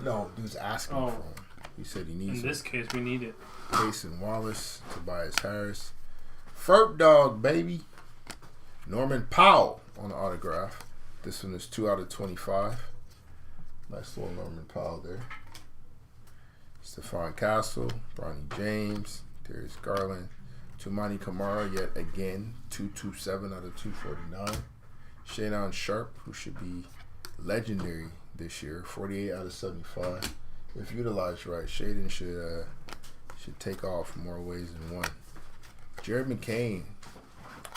No, dude's asking for him. He said he needs In this case, we need it. Jason Wallace, Tobias Harris. Ferp Dog, baby. Norman Powell on the autograph. This one is 2 out of 25. Nice little Norman Powell there. Stephon Castle, Bronny James, Darius Garland, Tumani Kamara yet again, 227 out of 249. Shadon Sharp, who should be legendary this year, 48 out of 75. If utilized right, Shaden should take off more ways than one. Jared McCain,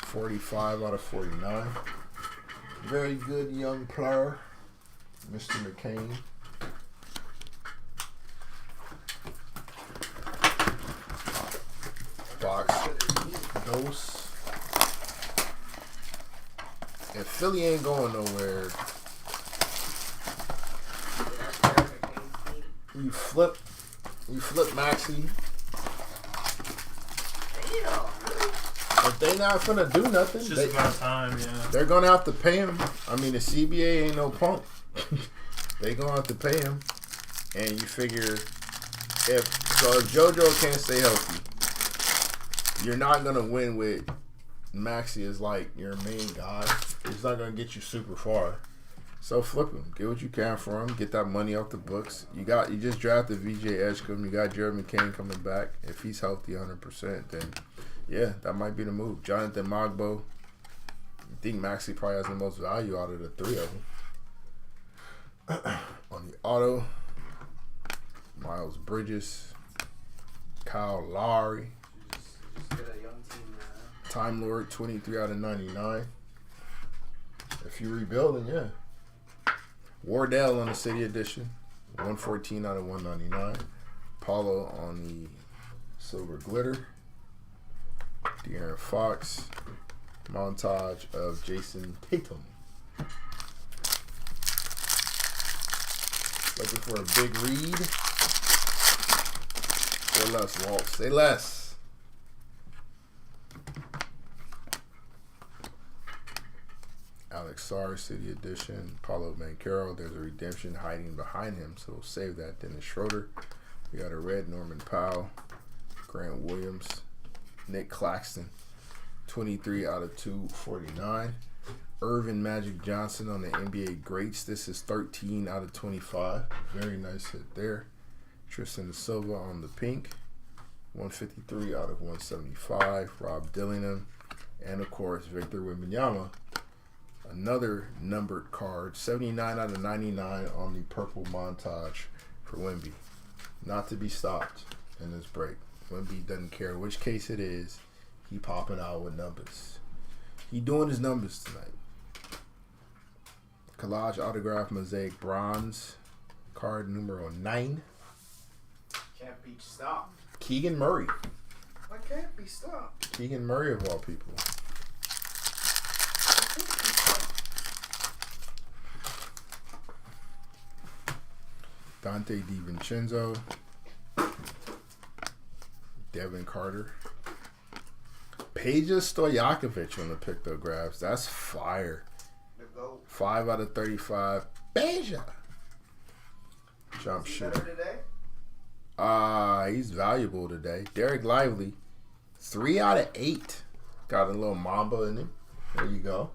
45 out of 49. Very good young player, Mr. McCain. Box Dose. If Philly ain't going nowhere, you flip Maxey. If they not gonna do nothing, It's just about time, yeah. They're gonna have to pay him. I mean, the CBA ain't no punk. They gonna have to pay him, and you figure if JoJo can't stay healthy, you're not gonna win with Maxey as like your main guy. He's not gonna get you super far. So flip him. Get what you can for him. Get that money off the books. You just drafted VJ Edgecombe. You got Jared McCain coming back. If he's healthy 100%, then yeah, that might be the move. Jonathan Mogbo. I think Maxey probably has the most value out of the three of them. On the auto, Miles Bridges, Kyle Lowry, Just get a young team there. Time Lord, 23 out of 99. If you're rebuilding, yeah. Wardell on the City Edition, 114 out of 199. Paulo on the Silver Glitter. De'Aaron Fox. Montage of Jason Tatum. Looking for a big read. Say less, Walt. Say less. Alex Sarr, City Edition. Paulo Banchero. There's a redemption hiding behind him, so we'll save that. Dennis Schroeder. We got a red Norman Powell. Grant Williams. Nick Claxton. 23 out of 249. Irvin Magic Johnson on the NBA Greats. This is 13 out of 25. Very nice hit there. Tristan Da Silva on the pink. 153 out of 175. Rob Dillingham. And, of course, Victor Wembanyama. Another numbered card. 79 out of 99 on the purple montage for Wemby. Not to be stopped in this break. Wemby doesn't care which case it is. He popping out with numbers. He doing his numbers tonight. Collage autograph Mosaic bronze. Card numero 9. Can't be stopped. Keegan Murray. I can't be stopped. Keegan Murray of all people. Dante DiVincenzo. Devin Carter. Peja Stojakovic on the pictographs. That's fire. 5 out of 35. Peja. Jump shooter. Today? He's valuable today. Derek Lively. 3 out of 8. Got a little Mamba in him. There you go.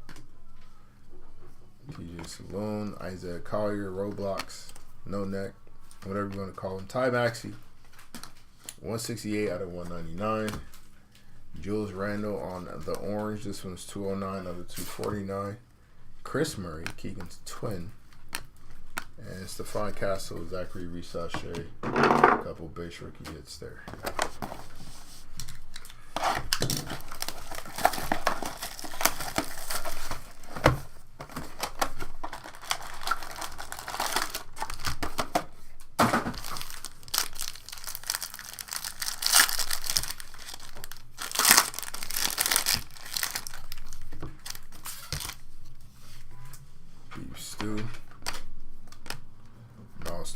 TJ Saloon. Isaiah Collier. Roblox. No Neck. Whatever you want to call him. Ty Maxey. 168 out of 199. Jules Randle on the orange. This one's 209 out of 249. Chris Murray, Keegan's twin. And Stephon Castle, Zachary Resache. A couple base rookie hits there.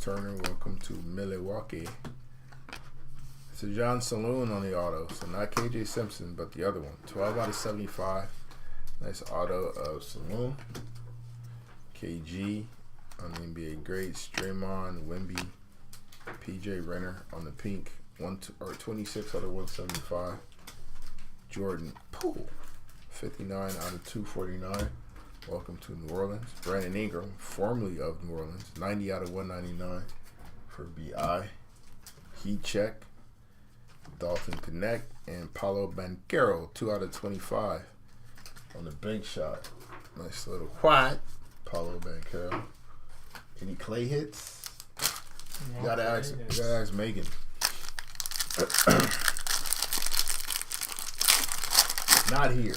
Turner, welcome to Milwaukee. It's a John Saloon on the auto, so not KJ Simpson, but the other one. 12 out of 75. Nice auto of Saloon. KG on the NBA grades. Draymond, Wemby, PJ Renner on the pink. 26 out of 175. Jordan Poole, 59 out of 249. Welcome to New Orleans. Brandon Ingram, formerly of New Orleans, 90 out of 199 for BI. Heat check. Dalton Connect and Paulo Banchero, 2 out of 25 on the bank shot. Nice little white Paulo Banchero. Any clay hits? You gotta ask Megan. Not here.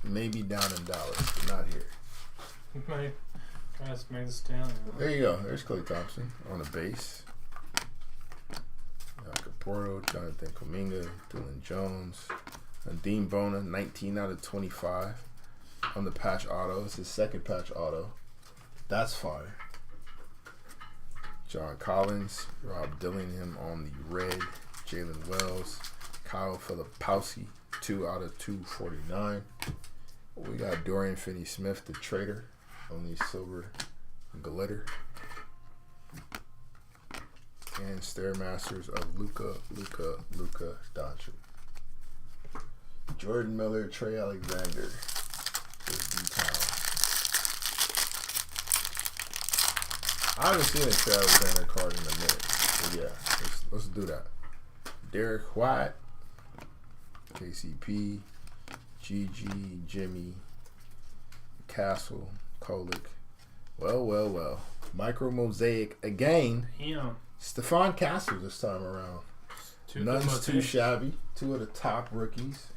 Maybe down in Dallas, but not here. Might try to make the Stanley. There you go. There's Klay Thompson on the base. Caporto, Jonathan Kuminga, Dylan Jones, and Dean Bona, 19 out of 25 on the patch auto. It's his second patch auto. That's fire. John Collins, Rob Dillingham on the red. Jalen Wells, Kyle Filipowski, 2 out of 249. We got Dorian Finney-Smith, the trader, on the silver glitter. And Stairmasters of Luka Doncic. Jordan Miller, Trey Alexander. I haven't seen a Trey Alexander card in a minute. So yeah, let's do that. Derek White, KCP, GG, Jimmy, Castle, Kolick. Well. Micro Mosaic again. Stephon Castle this time around. None's too shabby. 2 of the top rookies.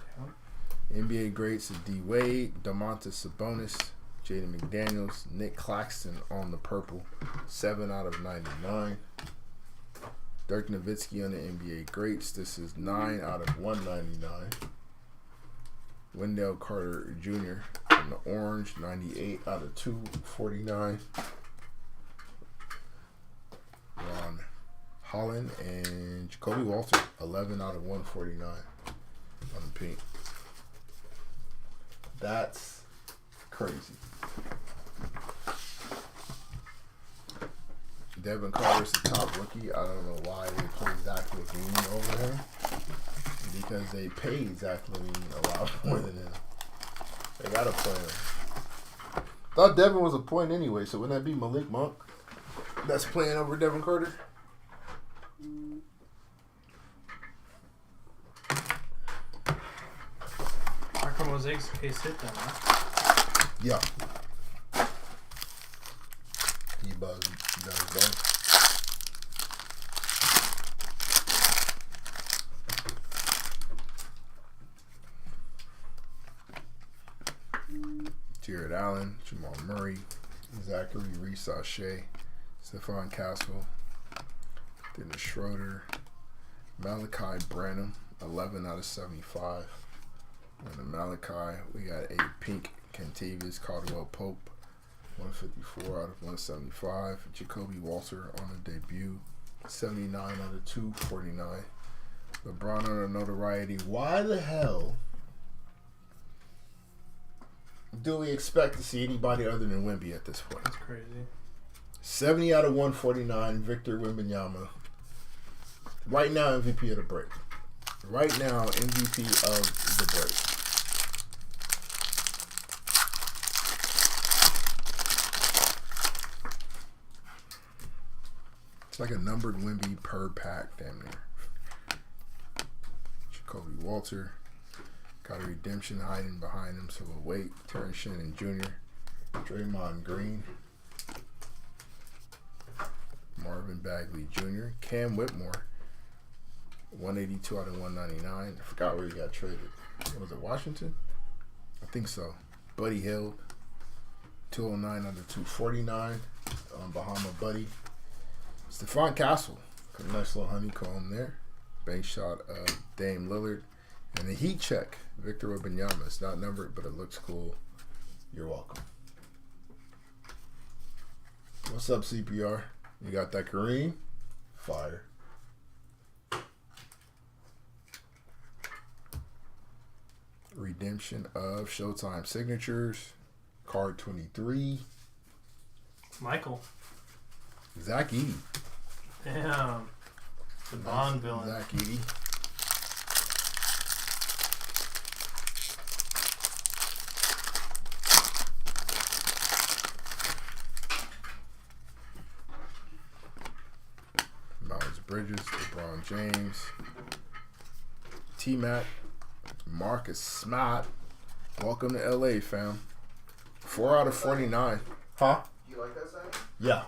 NBA greats of D. Wade, Domantas Sabonis, Jaden McDaniels, Nick Claxton on the purple. 7 out of 99. Dirk Nowitzki on the NBA greats. This is 9 out of 199. Wendell Carter Jr. on the orange. 98 out of 249. Ron Holland and Jacoby Walter. 11 out of 149 on the pink. That's crazy. Devin Carter's the top rookie. I don't know why they play Zach LaVine over him. Because they pay Zach LaVine a lot more than him. They gotta play him. Thought Devin was a point anyway, so wouldn't that be Malik Monk that's playing over Devin Carter? Micro Mosaic's case hit then, huh? Yeah. He does both. Jared Allen, Jamal Murray, Zachary Reese-Sachet, Stephon Castle, Dennis Schroeder, Malachi Branham, 11 out of 75. And the Malachi, we got a pink Kentavious Caldwell-Pope, 154 out of 175. Jacoby Walter on the debut, 79 out of 249. LeBron on a notoriety. Why the hell do we expect to see anybody other than Wemby at this point? That's crazy. 70 out of 149, Victor Wembanyama. Right now, MVP of the break. Right now, MVP of the break. It's like a numbered Wemby per pack, damn near. Jacoby Walter. Got a redemption hiding behind him, so we'll wait. Terrence Shannon Jr. Draymond Green. Marvin Bagley Jr. Cam Whitmore. 182 out of 199. I forgot where he got traded. Was it Washington? I think so. Buddy Hield. 209 out of 249. Bahama Buddy. Stephon Castle. Got a nice little honeycomb there. Bank shot of Dame Lillard. And the heat check. Victor Wembanyama. It's not numbered, but it looks cool. You're welcome. What's up, CPR? You got that Kareem? Fire. Redemption of Showtime Signatures. Card 23. Michael. Zach Edey. Damn. The Bond villain. Zach Edey. Bridges, LeBron James, T-Mac, Marcus Smart. Welcome to LA, fam. 4 out of 49. Huh? Do you like that signing? Yeah.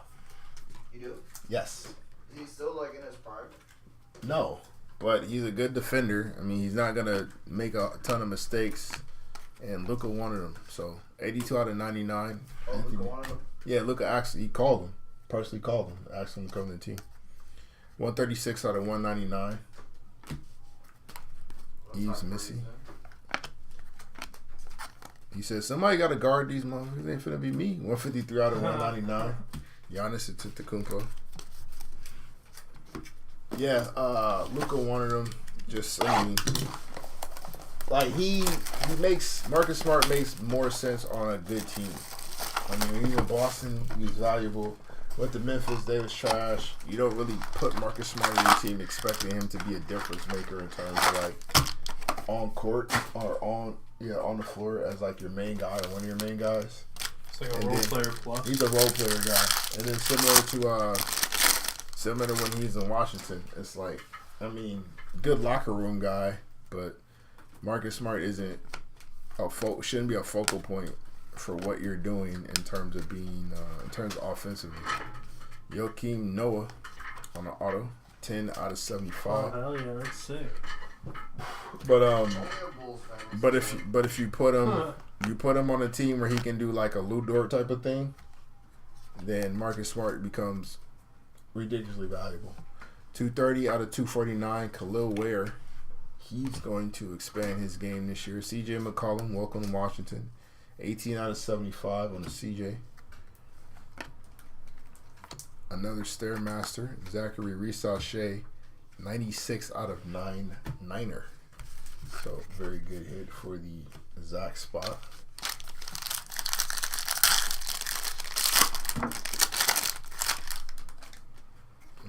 You do? Yes. Is he still like in his prime? No, but he's a good defender. I mean, he's not gonna make a ton of mistakes, and Luka wanted him. So 82 out of 99. Oh, Luka wanted him? Yeah, Luka actually called him. Personally called him. Asked him to come to the team. 136 out of 199. Eves Missy. He said, somebody got to guard these motherfuckers. It ain't finna be me. 153 out of 199. Giannis Antetokounmpo. Yeah, Luka wanted him. Just, I mean, like, he makes, Marcus Smart makes more sense on a good team. I mean, when he's in Boston, he's valuable. Went to Memphis, they was trash. You don't really put Marcus Smart on your team expecting him to be a difference maker in terms of like on court or on the floor as like your main guy or one of your main guys. It's like a role player plus. He's a role player guy. And then similar to when he's in Washington, it's like, I mean, good locker room guy, but Marcus Smart shouldn't be a focal point for what you're doing in terms of being in terms of offensively. Joakim Noah on the auto, 10 out of 75. Oh hell yeah, that's sick. But if you put him on a team where he can do like a Lou Dort type of thing, then Marcus Smart becomes ridiculously valuable. 230 out of 249. Khalil Ware, he's going to expand his game this year. CJ McCollum, welcome to Washington. 18 out of 75 on the CJ. Another Stairmaster, Zachary Reese-Sachet, 96 out of 99er. So, very good hit for the Zach spot.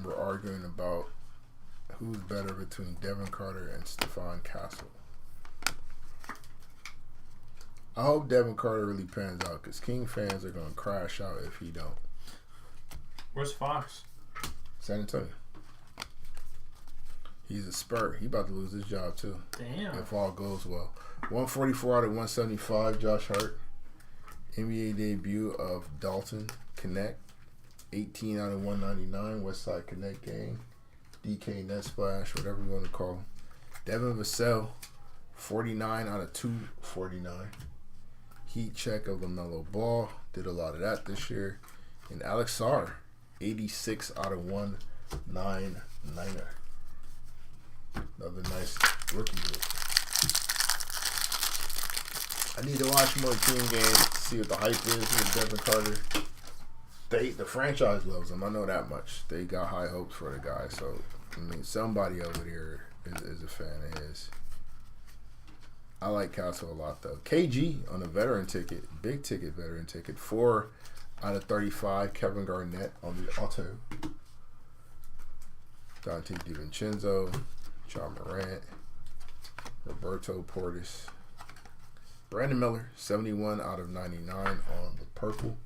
We're arguing about who's better between Devin Carter and Stephon Castle. I hope Devin Carter really pans out because King fans are going to crash out if he don't. Where's Fox? San Antonio. He's a Spur. He about to lose his job too. Damn. If all goes well. 144 out of 175, Josh Hart. NBA debut of Dalton Connect. 18 out of 199, Westside Connect gang. DK Net Splash, whatever you want to call him. Devin Vassell, 49 out of 249. Heat check of LaMelo Ball. Did a lot of that this year. And Alex Sarr, 86 out of 199er. Another nice rookie hit. I need to watch more team games to see what the hype is with Devin Carter. The franchise loves him. I know that much. They got high hopes for the guy. So, I mean, somebody over there is a fan of his. I like Castle a lot, though. KG on the veteran ticket. Big ticket veteran ticket. 4 out of 35. Kevin Garnett on the auto. Dante DiVincenzo. John Morant. Roberto Portis. Brandon Miller, 71 out of 99 on the purple.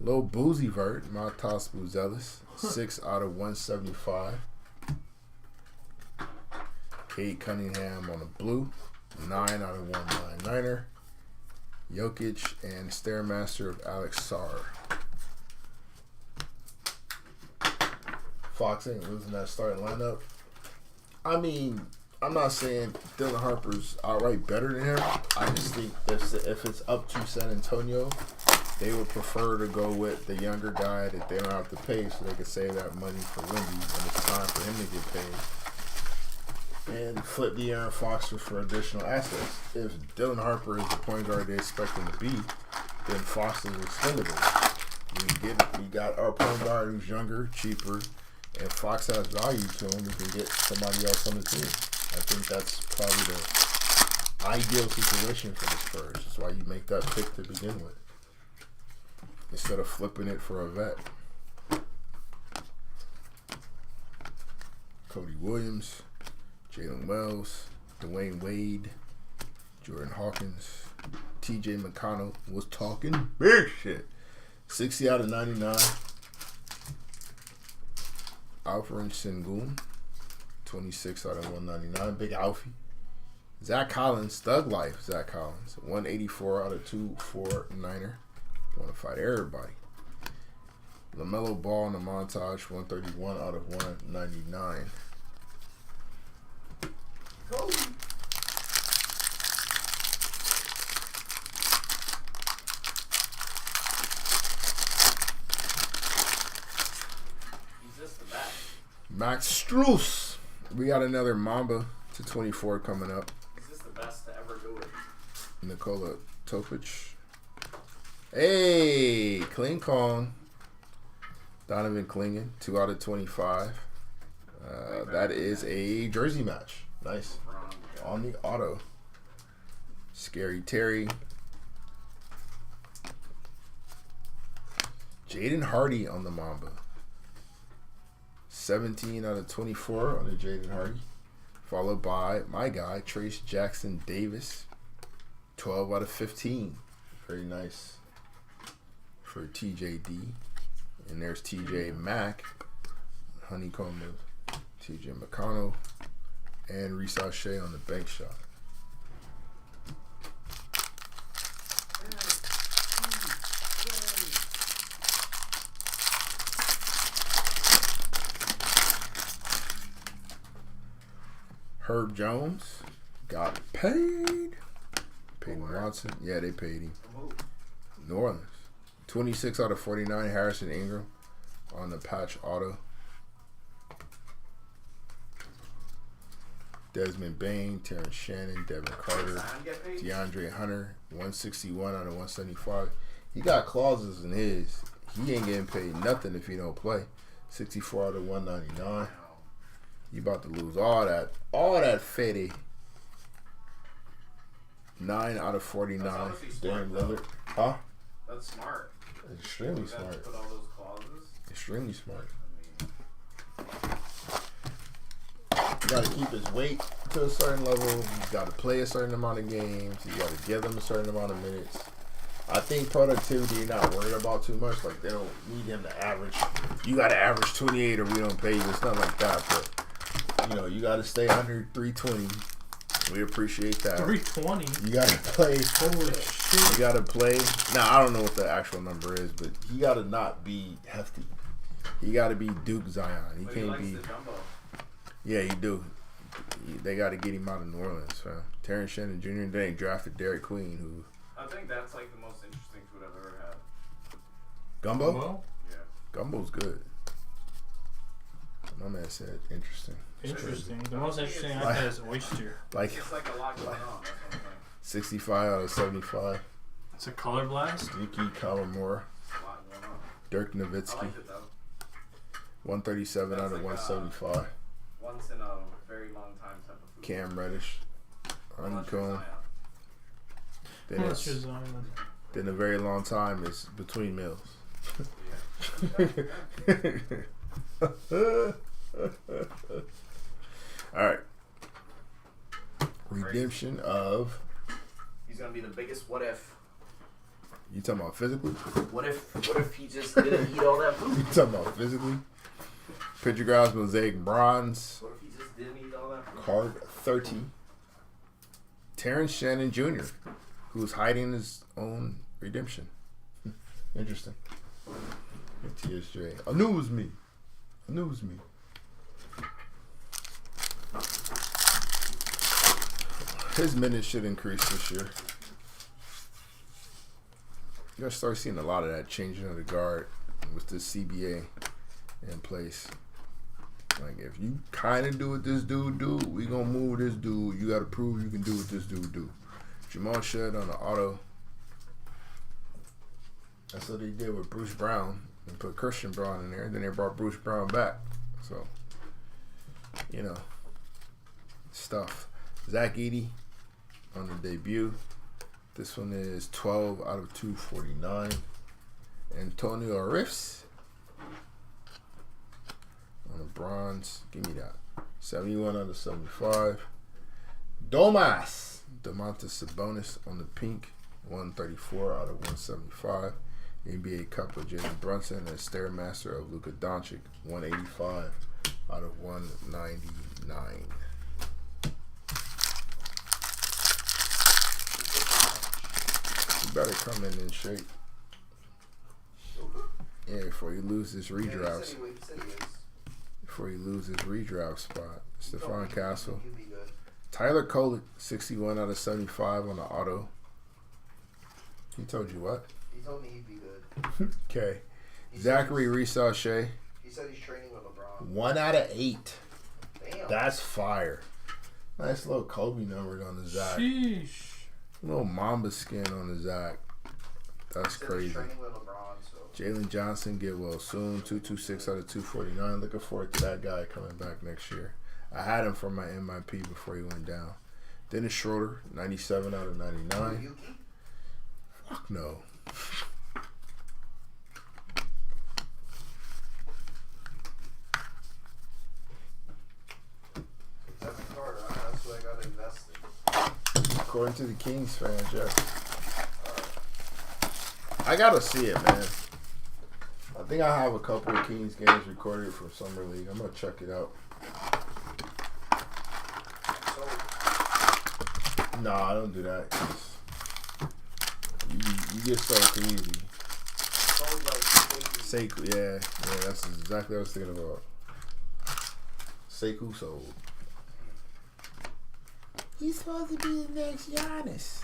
Lil Boozy Vert, Matas Buzelis, 6 out of 175. Cade Cunningham on the blue, 9 out of 199er. Jokic and Stairmaster of Alex Sarr. Fox ain't losing that starting lineup. I mean, I'm not saying Dylan Harper's outright better than him. I just think if it's up to San Antonio, they would prefer to go with the younger guy that they don't have to pay so they can save that money for Wendy when it's time for him to get paid. And flip De'Aaron Fox for additional assets. If Dylan Harper is the point guard they expect him to be, then Fox is expendable. We got our point guard who's younger, cheaper, and Fox has value to him. We can get somebody else on the team. I think that's probably the ideal situation for the Spurs. That's why you make that pick to begin with, instead of flipping it for a vet. Cody Williams, Jalen Wells, Dwayne Wade, Jordan Hawkins, TJ McConnell was talking big shit. 60 out of 99. Alfred Sengun, 26 out of 199. Big Alfie. Zach Collins, Thug Life. Zach Collins, 184 out of 249er. Want to fight everybody. LaMelo Ball in the montage, 131 out of 199. Kobe. Max Strus. We got another Mamba to 24 coming up. Is this the best to ever do it? Nikola Topic. Hey, Kling Kong. Donovan Klingen, 2 out of 25. That is a jersey match. Nice. On the auto. Scary Terry. Jaden Hardy on the Mamba. 17 out of 24 on the Jaden Hardy. Followed by my guy, Trace Jackson Davis. 12 out of 15. Very nice for TJD. And there's TJ Mack. Honeycomb of TJ McConnell. And Reese Shea on the bank shot. Herb Jones got paid. Peyton Watson. Yeah, they paid him. New Orleans. 26 out of 49. Harrison Ingram on the patch auto. Desmond Bain, Terrence Shannon, Devin Carter, DeAndre Hunter, 161 out of 175. He got clauses in his. He ain't getting paid nothing if he don't play. 64 out of 199. You about to lose all that fetty. 9 out of 49. Damian Lillard. Huh? That's smart. Extremely smart. Put all those clauses. Extremely smart. You got to keep his weight to a certain level. You got to play a certain amount of games. You got to give them a certain amount of minutes. I think productivity you're not worried about too much. Like, they don't need him to average. You got to average 28 or we don't pay you. It's not like that. But, you know, you got to stay under 320. We appreciate that. 320? You got to play. Holy shit. You got to play. Now, I don't know what the actual number is, but he got to not be hefty. He got to be Duke Zion. He can't be. Yeah, you do. They got to get him out of New Orleans, fam. Terrence Shannon Jr. They ain't drafted Derek Queen, who I think that's like the most interesting food I've ever had. Gumbo? Yeah. Gumbo's good. My man said interesting. Interesting. The most interesting I've had is oyster. Like It's like a lot going on. That's what I'm saying. 65 out of 75. It's a color blast. Dookie Kawamura. It's a lot going on. Dirk I Nowitzki. liked it though. 137 That's out of like, 175. Once in a very long time type of food. Cam Reddish. Honeycomb. Then, That's just then a very long time is between meals. Alright. Redemption of. He's gonna be the biggest what if. You talking about physically? What if he just didn't eat all that food? You talking about physically? Picture Grounds Mosaic Bronze. What if he just didn't eat all that food? Card 30. Terrence Shannon Jr., who's hiding his own redemption. Interesting. TSJ. I knew it was me. His minutes should increase this year. You gotta start seeing a lot of that changing of the guard with this CBA in place. Like, if you kind of do what this dude do, we gonna move this dude. You gotta prove you can do what this dude do. Jamal Shedd on the auto. That's what they did with Bruce Brown. And put Christian Braun in there. And then they brought Bruce Brown back. So, you know, stuff. Zach Edey on the debut. This one is 12 out of 249. Antonio Riffs on the bronze. Give me that. 71 out of 75. Domantas Sabonis on the pink. 134 out of 175. NBA Cup of Jalen Brunson and Stairmaster of Luka Doncic. 185 out of 199. You better come in shape. Yeah, before you lose this redraft. Before you lose this redraft spot. Stephon Castle. Tyler Kolek, 61 out of 75 on the auto. He told you what? He told me he'd be good. Okay. Zachary Reese-Shea. He said he's training with LeBron. 1 out of 8. Damn. That's fire. Nice little Kobe number on the Zach. Sheesh. Little Mamba skin on the Zach. That's crazy. He's training with LeBron, so. Jalen Johnson, get well soon. 226 out of 249. Looking forward to that guy coming back next year. I had him for my MIP before he went down. Dennis Schroeder, 97 out of 99. Yuki? Fuck no. Seven card, that's what I got invested. According to the Kings fans, yeah. I gotta see it, man. I think I have a couple of Kings games recorded for Summer League. I'm gonna check it out. No, I don't do that. You get so easy. Sekou, yeah, that's exactly what I was thinking about. Sekou sold. He's supposed to be the next Giannis.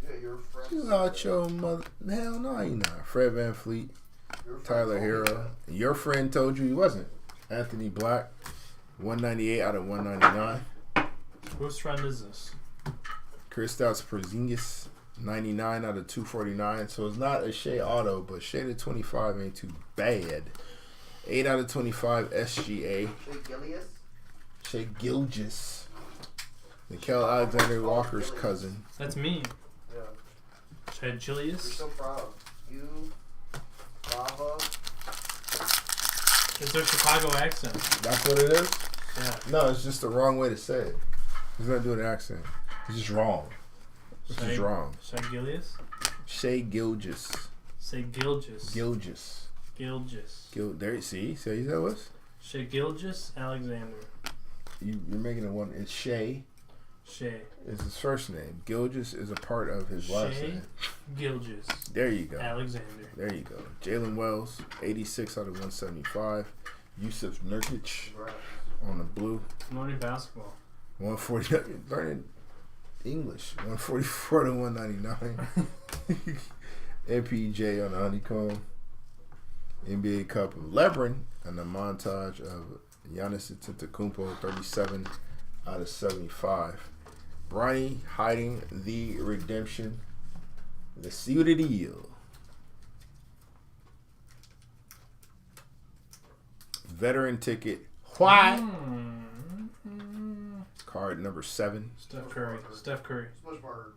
Yeah, your friend. You out your mother? Hell no, he not. Fred VanVleet, Tyler Hero. Your friend told you he wasn't. Anthony Black, 198 out of 199. Whose friend is this? Kristaps Porzingis, 99 out of 249. So it's not a Shea Auto, but Shea to 25 ain't too bad. 8 out of 25 SGA. Shea Gilgeous. Nickel Alexander Walker's cousin. That's me. Yeah. Shea Julius. We're so proud. You, Bravo. It's their Chicago accent. That's what it is? Yeah. No, it's just the wrong way to say it. He's not doing an accent. It's just wrong. It's just wrong. Shea Gilgeous? Shea Gilgeous. Say Gilgeous. Gilgeous. There, see how that was? Shea Gilgeous Alexander. You're making it one. It's Shea. Shea is his first name. Gilgeous is a part of his last name. Gilgeous. There you go. Alexander. There you go. Jalen Wells, 86 out of 175. Yusuf Nurkic on the blue. Morning basketball. 140. Learning English, 144 to 199. MPJ on the honeycomb. NBA Cup of LeBron and a montage of Giannis Antetokounmpo, 37 out of 75. Bronny hiding the redemption. Let's see what it is. Veteran ticket. Why? Card number 7. Steph Curry. Steph Curry. Smush marker.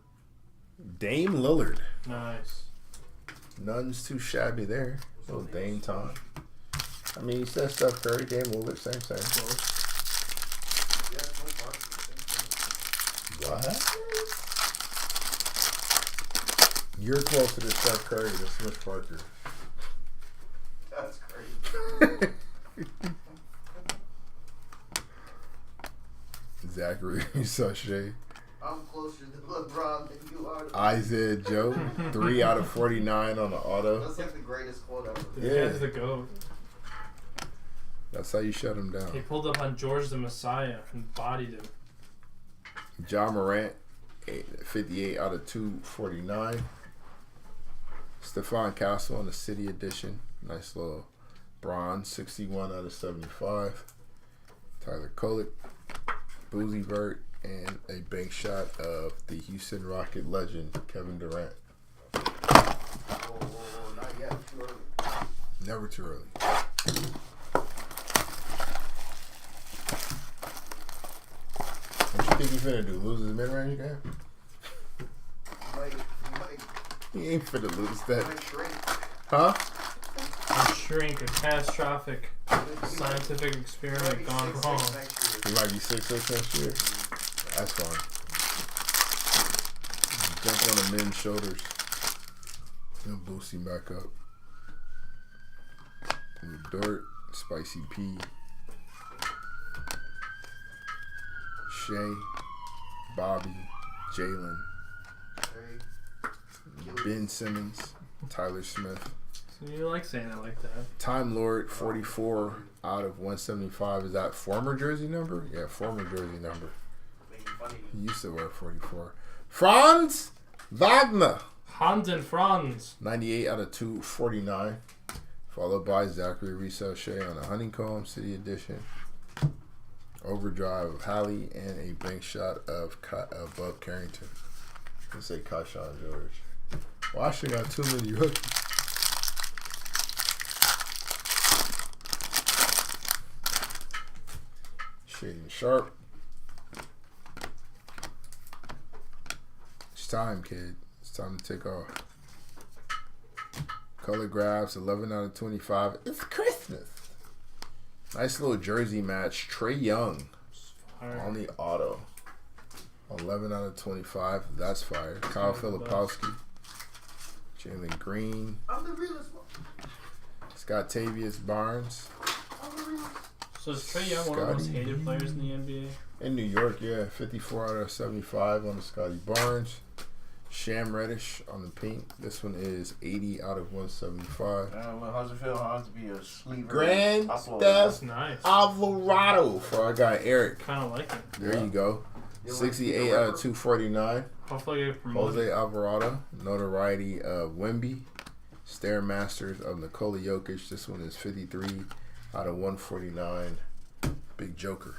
Dame Lillard. Nice. None's too shabby there. Little Dame time. I mean, you said Steph Curry, Dame Lillard, same. Close. Yeah, smush marker. What? You're closer to Steph Curry than Smith Parker. That's crazy. Zachary Sachet. I'm closer to LeBron than you are. Isaiah Joe, 3 out of 49 on the auto. That's like the greatest quote ever. The Yeah. guy's the GOAT. That's how you shut him He down. pulled up on George the Messiah and bodied him. John Morant, 58 out of 249. Stephon Castle on the City Edition. Nice little bronze, 61 out of 75. Tyler Kolek, Boozy Vert, and a bank shot of the Houston Rocket legend, Kevin Durant. Whoa, not yet. Too early. Never too early. What you think he's finna do? Lose his mid-range game? Like, He ain't finna lose that. like shrink. Huh? A shrink, a catastrophic scientific experiment gone wrong. He might be 6'6" next year. That's fine. Jump on the men's shoulders. He'll boost him back up. And the Dirt, Spicy P, Shea, Bobby, Jalen, Ben Simmons, Tyler Smith. So you like saying it like that. Time Lord, 44 out of 175. Is that former jersey number? Yeah, former jersey number. Making funny. He used to wear 44. Franz Wagner, Hans and Franz. 98 out of 249. Followed by Zachary Resell Shea on a Honeycomb City Edition. Overdrive of Hallie and a bank shot of Bub Carrington. Let's say Kashawn George. Well, I should got too many rookies. Shading Sharp. It's time, kid. It's time to take off. Color Graphs, 11 out of 25. It's Christmas. Nice little jersey match. Trae Young on the auto. 11 out of 25. That's fire. Kyle Filipowski. Jalen Green. I'm the realest one. Scottavius Barnes. I'm the realest. So is Trae Young one of the most hated players in the NBA? In New York, yeah. 54 out of 75 on the Scotty Barnes. Sham Reddish on the pink. This one is 80 out of 175. How's it feel? How's it be a sleeper? Grand Upload. That's Theft nice. Alvarado for our guy Eric. Kind of like it. There you go. You like 68 the out rapper? of 249. Hopefully I get promoted. Jose Alvarado. Notoriety of Wemby. Stairmasters of Nikola Jokic. This one is 53 out of 149. Big Joker.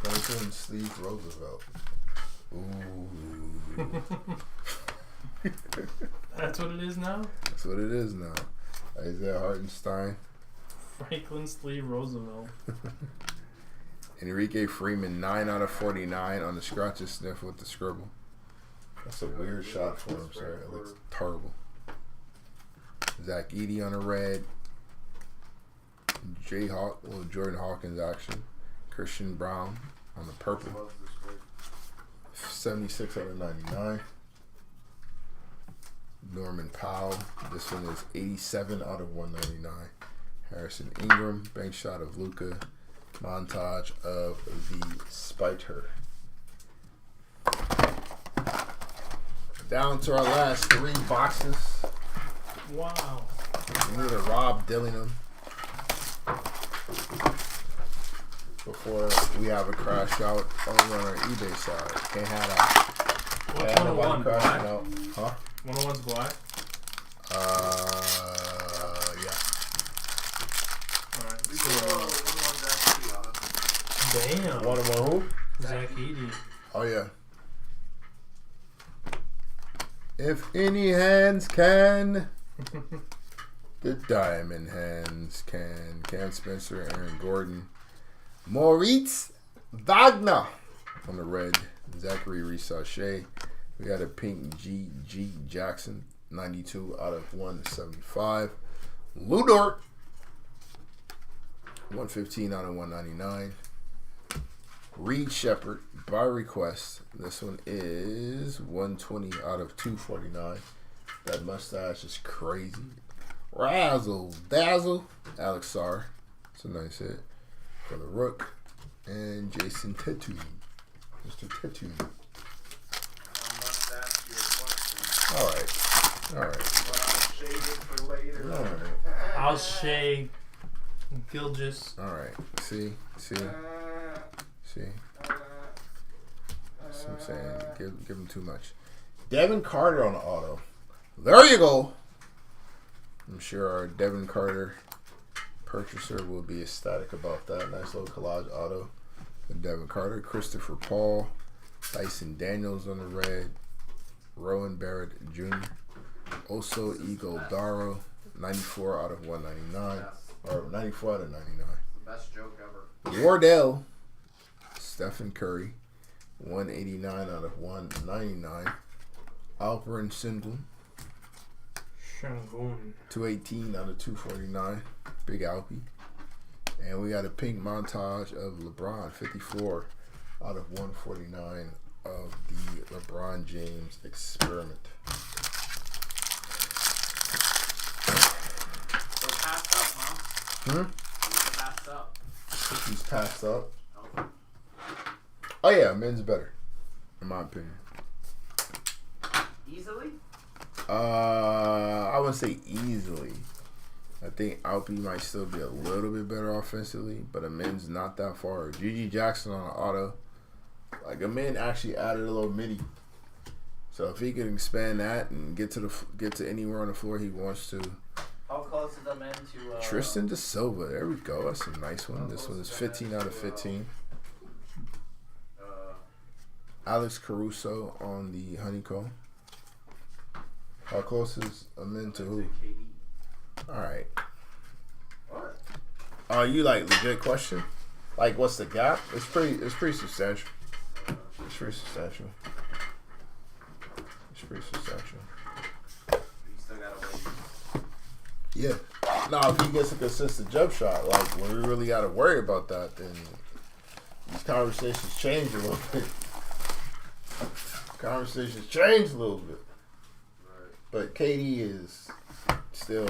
Franklin Steve Roosevelt. Ooh. That's what it is now? That's what it is now. Isaiah Hartenstein. Franklin Sleeve Roosevelt. Enrique Freeman, 9 out of 49 on the scratch and sniff with the scribble. That's a weird shot for him, sir. It looks terrible. Zach Edey on a red. J-Hawk, little Jordan Hawkins action. Christian Brown on the purple. 76 out of 99. Norman Powell. This one is 87 out of 199. Harrison Ingram. Bank shot of Luka. Montage of the Spider. Down to our last 3 boxes. Wow. We need a Rob Dillingham. Before we have a crash out over on our eBay side. Can't have that. What's 101 black? Out. Huh? 101's black? Yeah. Alright, We so go 101 Zach Edey on it. damn. 101 who? Zach Edey. Oh, yeah. If any hands can, the diamond hands can. Cam Spencer, Aaron Gordon, Maurice Wagner on the red. Zachary Reese-Sachet. We got a pink G Jackson, 92 out of 175. Lou Dort, 115 out of 199. Reed Shepard by request. This one is 120 out of 249. That mustache is crazy. Razzle Dazzle. Alex Sarr. It's a nice hit for the Rook. And Jason Tatum. Mr. Tatum. I must ask you a question. Alright. But I'll shade it for later. Alright. I'll shade Gilgis. Alright. See? That's what I'm saying. Give him too much. Devin Carter on the auto. There you go. I'm sure our Devin Carter purchaser will be ecstatic about that. Nice little collage auto with Devin Carter. Christopher Paul. Dyson Daniels on the red. Rowan Barrett Jr. Oso Iguodala. 94 out of 199. Or 94 out of 99. Best joke ever. Wardell. Stephen Curry. 189 out of 199. Alperen Sengun. Shangun. 218 out of 249. Big Alpy. And we got a pink montage of LeBron. 54 out of 149 of the LeBron James experiment. So passed up, huh? He's passed up. He's passed up. Oh. Oh yeah, men's better, in my opinion. Easily? I wouldn't say easily. I think Alpy might still be a little bit better offensively, but a men's not that far. GG Jackson on an auto. Like a man actually added a little midi. So if he can expand that and get to anywhere on the floor he wants to. How close is the men to Tristan De Silva, there we go. That's a nice one. This one is 15 out of 15. Alex Caruso on the honeycomb. How close is a men to who? Alright. What? Oh, you like legit question? Like what's the gap? It's pretty substantial. It's pretty substantial. You still gotta wait. Yeah. Now if he gets a consistent jump shot, like when we really gotta worry about that, then these conversations change a little bit. Conversations change a little bit. Right. But KD is still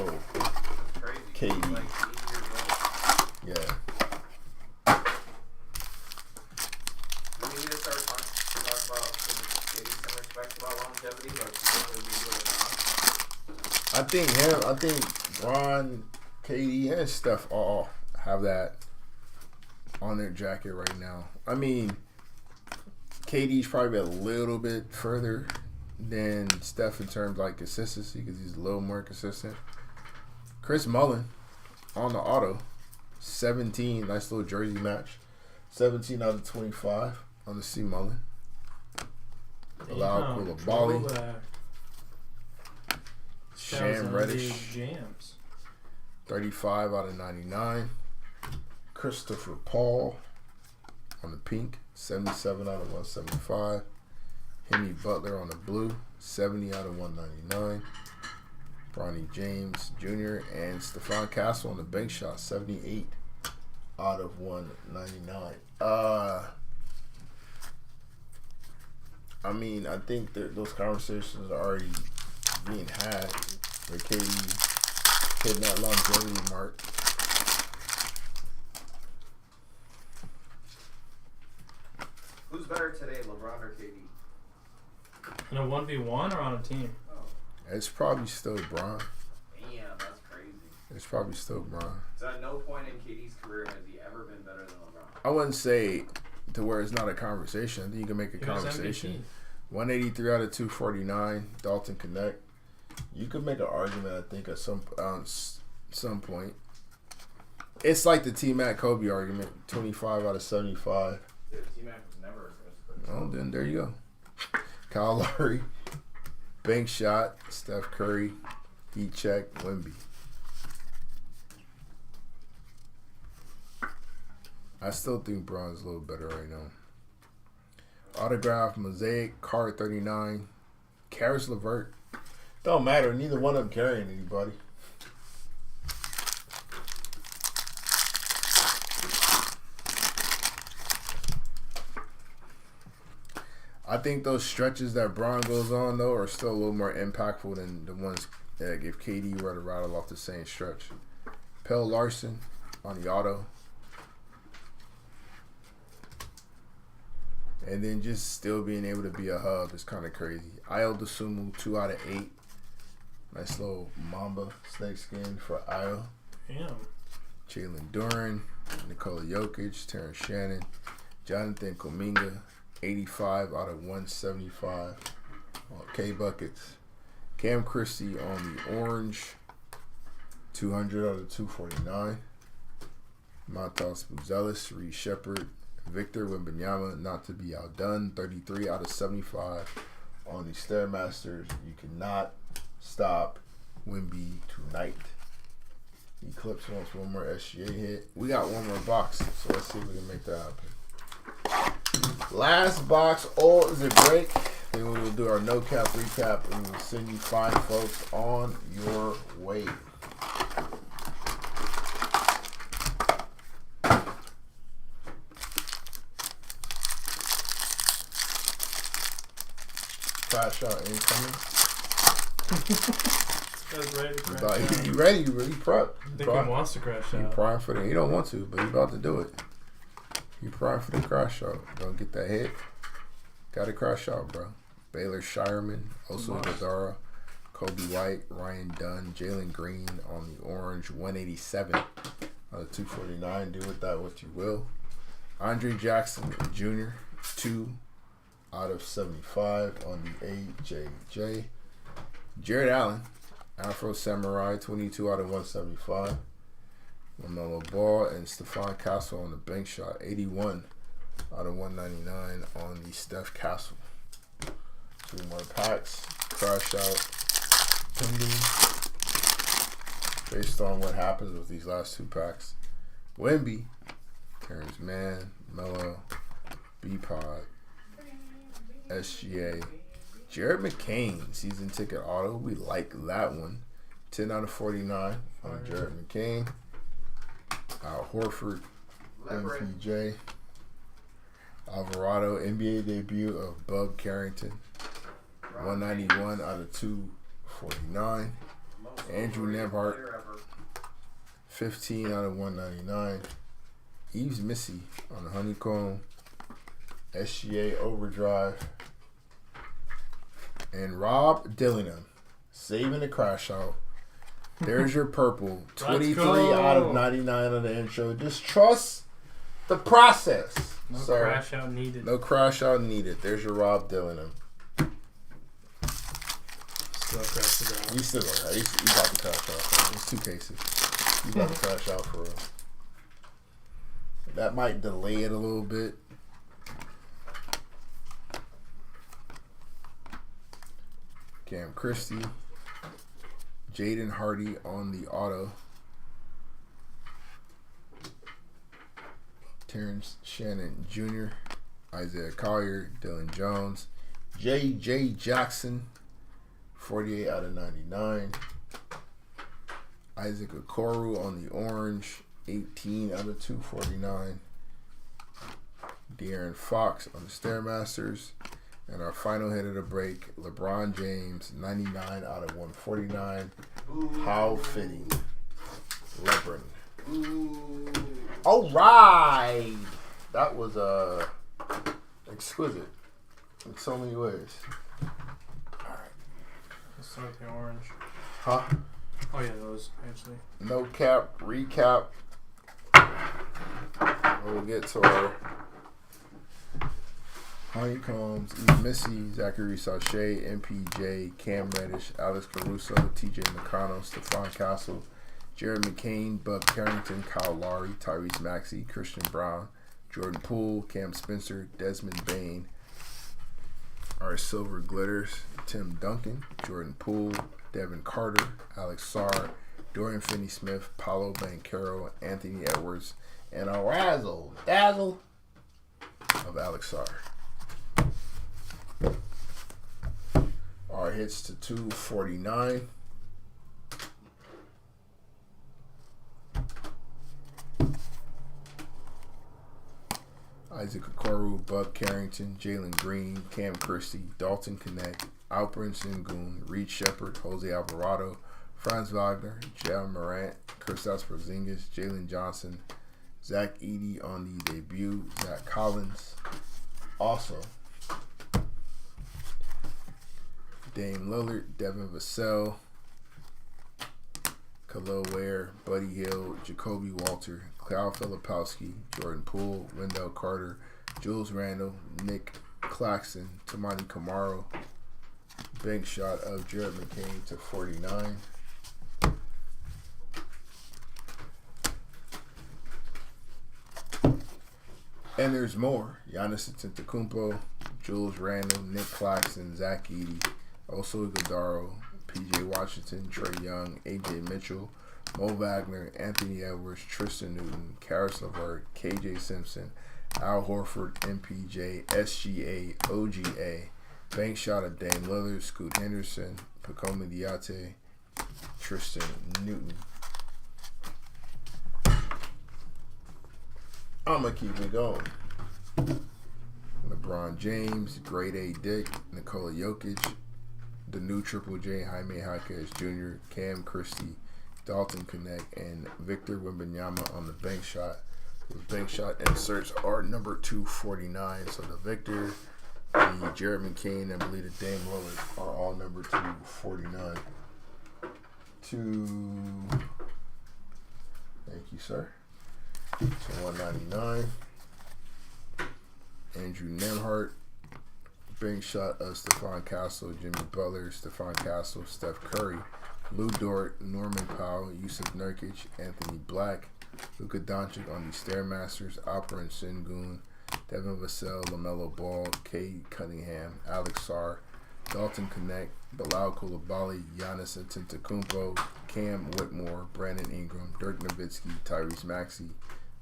Crazy. KD. He's like 8 years old. Yeah. We need to start talking about getting some respect about longevity, but we be doing it now. I think Ron, KD, and Steph all have that on their jacket right now. I mean, KD's probably a little bit further than Steph in terms of like consistency because he's a little more consistent. Chris Mullin on the auto, 17, nice little jersey match. 17 out of 25 on the C Mullin. Allow Koulibaly. Sham Reddish. Jams. 35 out of 99. Christopher Paul on the pink. 77 out of 175. Henry Butler on the blue. 70 out of 199. Bronny James Jr. and Stephon Castle on the bank shot. 78 out of 199. I mean, I think that those conversations are already being had with KD hitting that longevity mark. Who's better today, LeBron or KD? In a 1v1 or on a team? Oh, It's probably still Bron. damn, that's crazy. It's probably still LeBron. So at no point in KD's career has he ever been better than LeBron. I wouldn't say to where it's not a conversation. I think you can make a conversation. 183 out of 249. Dalton Connect. You could make an argument, I think, at some point. It's like the T-Mac Kobe argument. 25 out of 75. Yeah, T-Mac was never a Oh, then there you go. Kyle Lowry. Bank shot. Steph Curry. Heat check. Wemby. I still think Bron's a little better right now. Autograph, Mosaic, card 39. Karis LeVert. Don't matter. Neither one of them carrying anybody. I think those stretches that Bron goes on, though, are still a little more impactful than the ones that if KD were to rattle off the same stretch. Pell Larson on the auto. And then just still being able to be a hub is kind of crazy. Ayo Dosunmu, 2 out of 8. Nice little Mamba snake skin for Ayo. Damn. Jalen Duren, Nikola Jokic, Terrence Shannon, Jonathan Kuminga, 85 out of 175. K Buckets. Cam Christie on the orange, 200 out of 249. Matas Buzelis, Reed Shepard, Victor Wembanyama, not to be outdone, 33 out of 75 on the Stairmasters. You cannot stop Wemby tonight. Eclipse wants one more SGA hit. We got one more box, so let's see if we can make that happen. Last box, or is it break? Then we will do our no cap recap and we will send you fine folks on your way. Crash out incoming. That's ready to crash out. You ready? You really prep? I think he wants to crash out. You primed for the. He don't want to, but he about to do it. You primed for the crash out. Don't get that hit. Got to crash out, bro. Baylor Shireman, Oso Gadara, Kobe White, Ryan Dunn, Jalen Green on the orange, 187 out of 249. Do with that what you will. Andre Jackson Jr., 2 out of 75 on the AJJ. Jared Allen, Afro Samurai, 22 out of 175. LaMelo Ball and Stephon Castle on the bank shot, 81 out of 199 on the Steph Castle. 2 more packs. Crash out pending based on what happens with these last 2 packs. Wemby, Terrence Mann, Melo, B-Pod, SGA, Jared McCain, season ticket auto. We like that one. 10 out of 49 on Jared McCain. Al Horford, MPJ. Alvarado, NBA debut of Bub Carrington. 191 out of 249. Andrew Nembhard, 15 out of 199. Eves Missy on the Honeycomb. SGA Overdrive. And Rob Dillingham, saving the crash out. There's your purple. 23 out of 99 on the intro. Just trust the process. No crash out needed. No crash out needed. There's your Rob Dillingham. Still crashes out. You still don't have. You about to crash out. It's 2 cases. You about to crash out for real. That might delay it a little bit. Cam Christie, Jaden Hardy on the auto, Terrence Shannon Jr., Isaiah Collier, Dylan Jones, J.J. Jackson, 48 out of 99, Isaac Okoro on the orange, 18 out of 249, De'Aaron Fox on the Stairmasters. And our final hit of the break, LeBron James, 99 out of 149. How fitting. LeBron. All right. That was exquisite in so many ways. All right. Let's start with the orange. Huh? Oh yeah, those actually. No cap, recap. We'll get to our Honeycombs, E. Missy, Zachary Sachet, MPJ, Cam Reddish, Alex Caruso, TJ McConnell, Stephon Castle, Jared McCain, Bub Carrington, Kyle Lowry, Tyrese Maxey, Christian Brown, Jordan Poole, Cam Spencer, Desmond Bain, our Silver Glitters, Tim Duncan, Jordan Poole, Devin Carter, Alex Sarr, Dorian Finney-Smith, Paulo Banchero, Anthony Edwards, and a razzle dazzle of Alex Sarr. Our hits to 249. Isaac Okoro, Bub Carrington, Jalen Green, Cam Christie, Dalton Connect, Alperen Sengun, Reed Shepard, Jose Alvarado, Franz Wagner, Jal Morant, Kristaps Porzingis, Jalen Johnson, Zach Edey on the debut, Zach Collins. Also, Dame Lillard, Devin Vassell, Khalil Ware, Buddy Hield, Jacoby Walter, Kyle Filipowski, Jordan Poole, Wendell Carter, Jules Randle, Nick Claxton, Tamani Camaro, bank shot of Jared McCain to 49. And there's more. Giannis Antetokounmpo, Jules Randle, Nick Claxton, Zach Edey, Oso Iguodala, PJ Washington, Trae Young, AJ Mitchell, Mo Wagner, Anthony Edwards, Tristan Newton, Karis LeVert, KJ Simpson, Al Horford, MPJ, SGA, OGA, bank shot of Dame Lillard, Scoot Henderson, Pacoma Diate, Tristan Newton. I'm going to keep it going. LeBron James, Grade A Dick, Nikola Jokic, the new Triple J, Jaime Jaquez Jr., Cam Christie, Dalton Connect, and Victor Wembanyama on the bank shot. Those bank shot inserts are number 249. So the Victor, the Jared McCain, and I believe the Dame Lillard are all number 249. Thank you, sir. To 199. Andrew Nemhart, bank shot of Stephon Castle, Jimmy Butler, Stephon Castle, Steph Curry, Lou Dort, Norman Powell, Yusuf Nurkic, Anthony Black, Luka Doncic on the Stairmasters, Alperen Sengun, Devin Vassell, LaMelo Ball, Cade Cunningham, Alex Sarr, Dalton Connect, Bilal Coulibaly, Giannis Antetokounmpo, Cam Whitmore, Brandon Ingram, Dirk Nowitzki, Tyrese Maxey,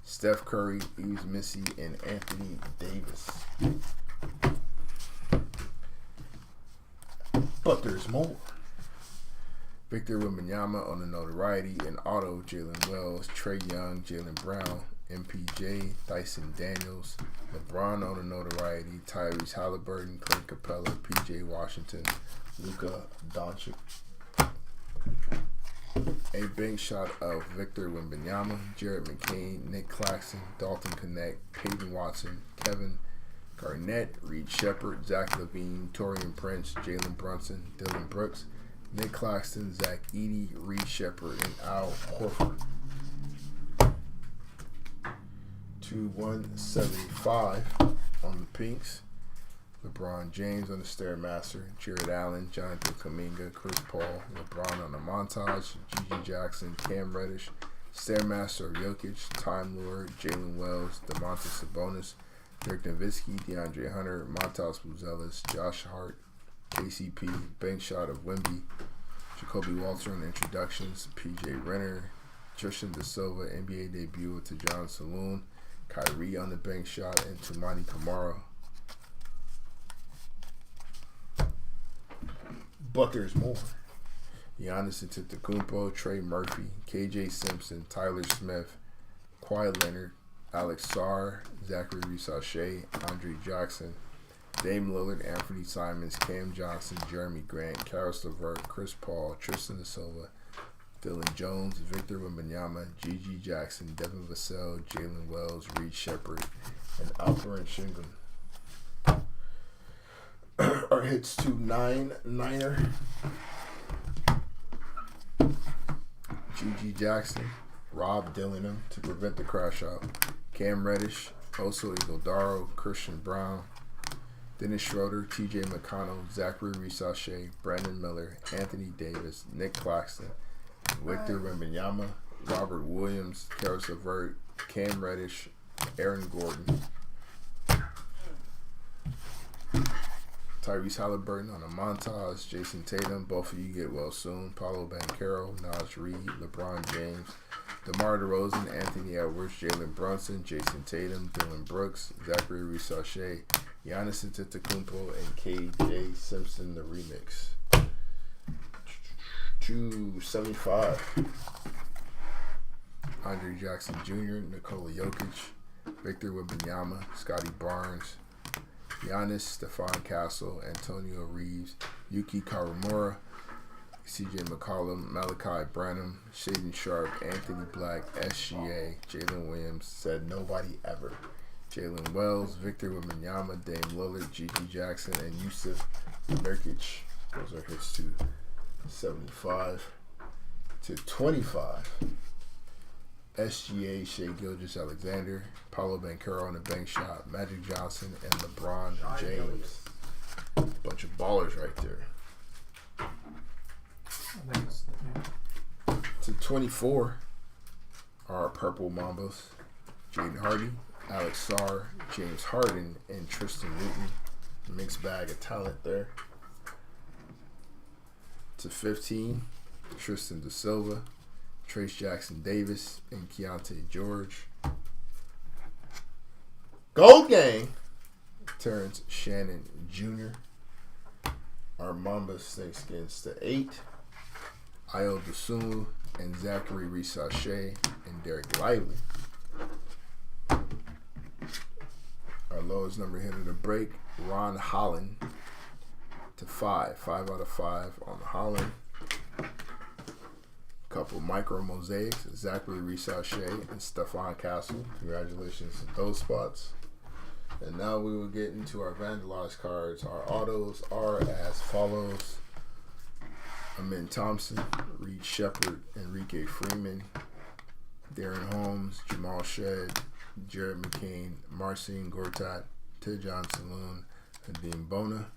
Steph Curry, Yves Missy, and Anthony Davis. But there's more. Victor Wembanyama on the notoriety and auto, Jalen Wells, Trae Young, Jaylen Brown, MPJ, Dyson Daniels, LeBron on the notoriety, Tyrese Halliburton, Clint Capella, PJ Washington, Luka Doncic. A bank shot of Victor Wembanyama, Jared McCain, Nick Claxton, Dalton Connect, Peyton Watson, Kevin Garnett, Reed Shepard, Zach LaVine, Taurean Prince, Jalen Brunson, Dylan Brooks, Nick Claxton, Zach Edey, Reed Shepard, and Al Horford. To 175 on the pinks. LeBron James on the Stairmaster, Jared Allen, Jonathan Kuminga, Chris Paul, LeBron on the montage, Gigi Jackson, Cam Reddish, Stairmaster of Jokic, Time Lord, Jalen Wells, DeMontis Sabonis, Dirk Nowitzki, DeAndre Hunter, Montas Buzelis, Josh Hart, KCP, bank shot of Wemby, Jacoby Walter on the introductions, PJ Renner, Tristan Da Silva, NBA debut to John Saloon, Kyrie on the bank shot, and Tamani Camaro. But there's more. Giannis Antetokounmpo, Trey Murphy, KJ Simpson, Tyler Smith, Kawhi Leonard, Alex Sarr, Zachary Sachet, Andre Jackson, Dame Lillard, Anthony Simons, Cam Johnson, Jeremy Grant, Karis LeVert, Chris Paul, Tristan Da Silva, Dylan Jones, Victor Wembanyama, Gigi Jackson, Devin Vassell, Jalen Wells, Reed Shepard, and Alperen Sengun. Our hits to 9-9er. G.G. Jackson, Rob Dillingham to prevent the crash out, Cam Reddish, Oso Iguodaro, Christian Brown, Dennis Schroeder, T.J. McConnell, Zachary Risachet, Brandon Miller, Anthony Davis, Nick Claxton, Victor Wembanyama, Robert Williams, Karis LeVert, Cam Reddish, Aaron Gordon, Tyrese Halliburton on a montage, Jason Tatum, both of you get well soon, Paolo Banchero, Naj Reid, LeBron James, DeMar DeRozan, Anthony Edwards, Jalen Brunson, Jason Tatum, Dylan Brooks, Zachary Risachet, Giannis Antetokounmpo, and KJ Simpson, the remix. 275. Andre Jackson Jr., Nikola Jokic, Victor Wembanyama, Scotty Barnes, Giannis, Stephon Castle, Antonio Reeves, Yuki Kawamura, CJ McCollum, Malachi Branham, Shaden Sharp, Anthony Black, SGA, Jalen Williams, said nobody ever. Jalen Wells, Victor Wembanyama, Dame Lillard, G.G. Jackson, and Yusuf Nurkic. Those are hits to 75 to 25. SGA, Shai Gilgeous-Alexander, Paolo Banchero on the bank shot, Magic Johnson, and LeBron James. Bunch of ballers right there. I think it's, yeah. To 24 are Purple Mambas, Jaden Hardy, Alex Sarr, James Harden, and Tristan Newton. Mixed bag of talent there. To 15, Tristan Da Silva, Trace Jackson Davis, and Keontae George. Gold Gang, Terrence Shannon Jr. Our Mamba Snakeskins to 8, Ayo Dosunmu, and Zachary Risachet, and Derek Lively. Our lowest number hit of the break, Ron Holland to 5. 5 out of 5 on Holland. Couple micro mosaics, Zachary Risachet and Stephon Castle. Congratulations to those spots. And now we will get into our vandalized cards. Our autos are as follows: Amin Thompson, Reed Shepard, Enrique Freeman, Darren Holmes, Jamal Shedd, Jared McCain, Marcin Gortat, Tidjon Saloon, Hadim Bona,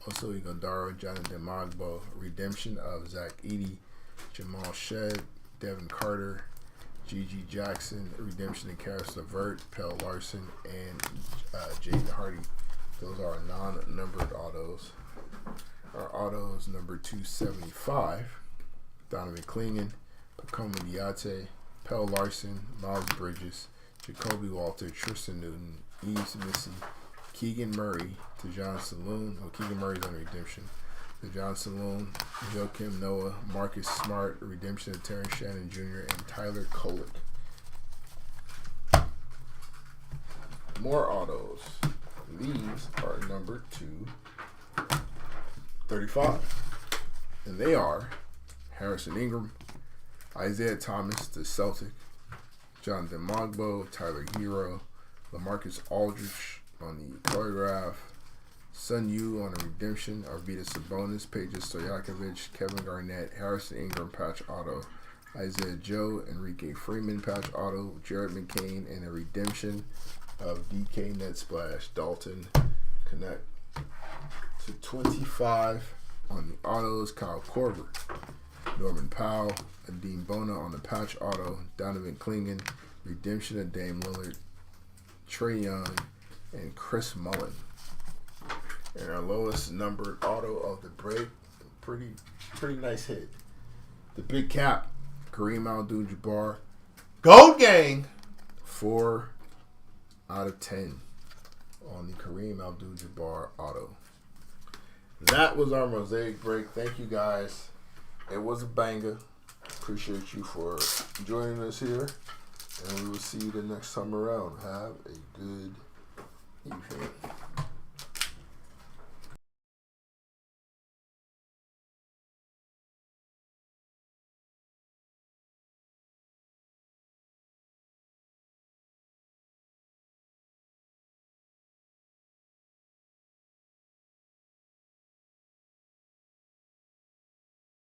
Oso Iguodaro, Jonathan Magbo, redemption of Zach Edey, Jamal Shedd, Devin Carter, G.G. Jackson, redemption of Karis LeVert, Pell Larson, and Jaden Hardy. Those are non-numbered autos. Our autos number 275, Donovan Clingan, Pacoma Diate, Pell Larson, Miles Bridges, Jacoby Walter, Tristan Newton, Yves Missy, Keegan Murray, Tidjon Saloon. Keegan Murray's on redemption. Tidjon Saloon, Joakim Noah, Marcus Smart, redemption of Terrence Shannon Jr., and Tyler Kolek. More autos. These are number 235. And they are Harrison Ingram, Isaiah Thomas, the Celtic, Jonathan Magbo, Tyler Hero, LaMarcus Aldridge on the choreograph, Sun Yu on a redemption, Arvydas Sabonis, Peja Stojakovic, Kevin Garnett, Harrison Ingram patch auto, Isaiah Joe, Enrique Freeman patch auto, Jared McCain, and a redemption of DK Net Splash, Dalton Connect. To 25 on the autos, Kyle Korver, Norman Powell, Hadim Bona on the patch auto, Donovan Clingan, redemption of Dame Lillard, Trae Young, and Chris Mullin. And our lowest numbered auto of the break, pretty nice hit. The big cap, Kareem Abdul-Jabbar, Gold Gang, 4 out of 10 on the Kareem Abdul-Jabbar auto. That was our Mosaic break. Thank you guys. It was a banger. Appreciate you for joining us here. And we will see you the next time around. Have a good evening.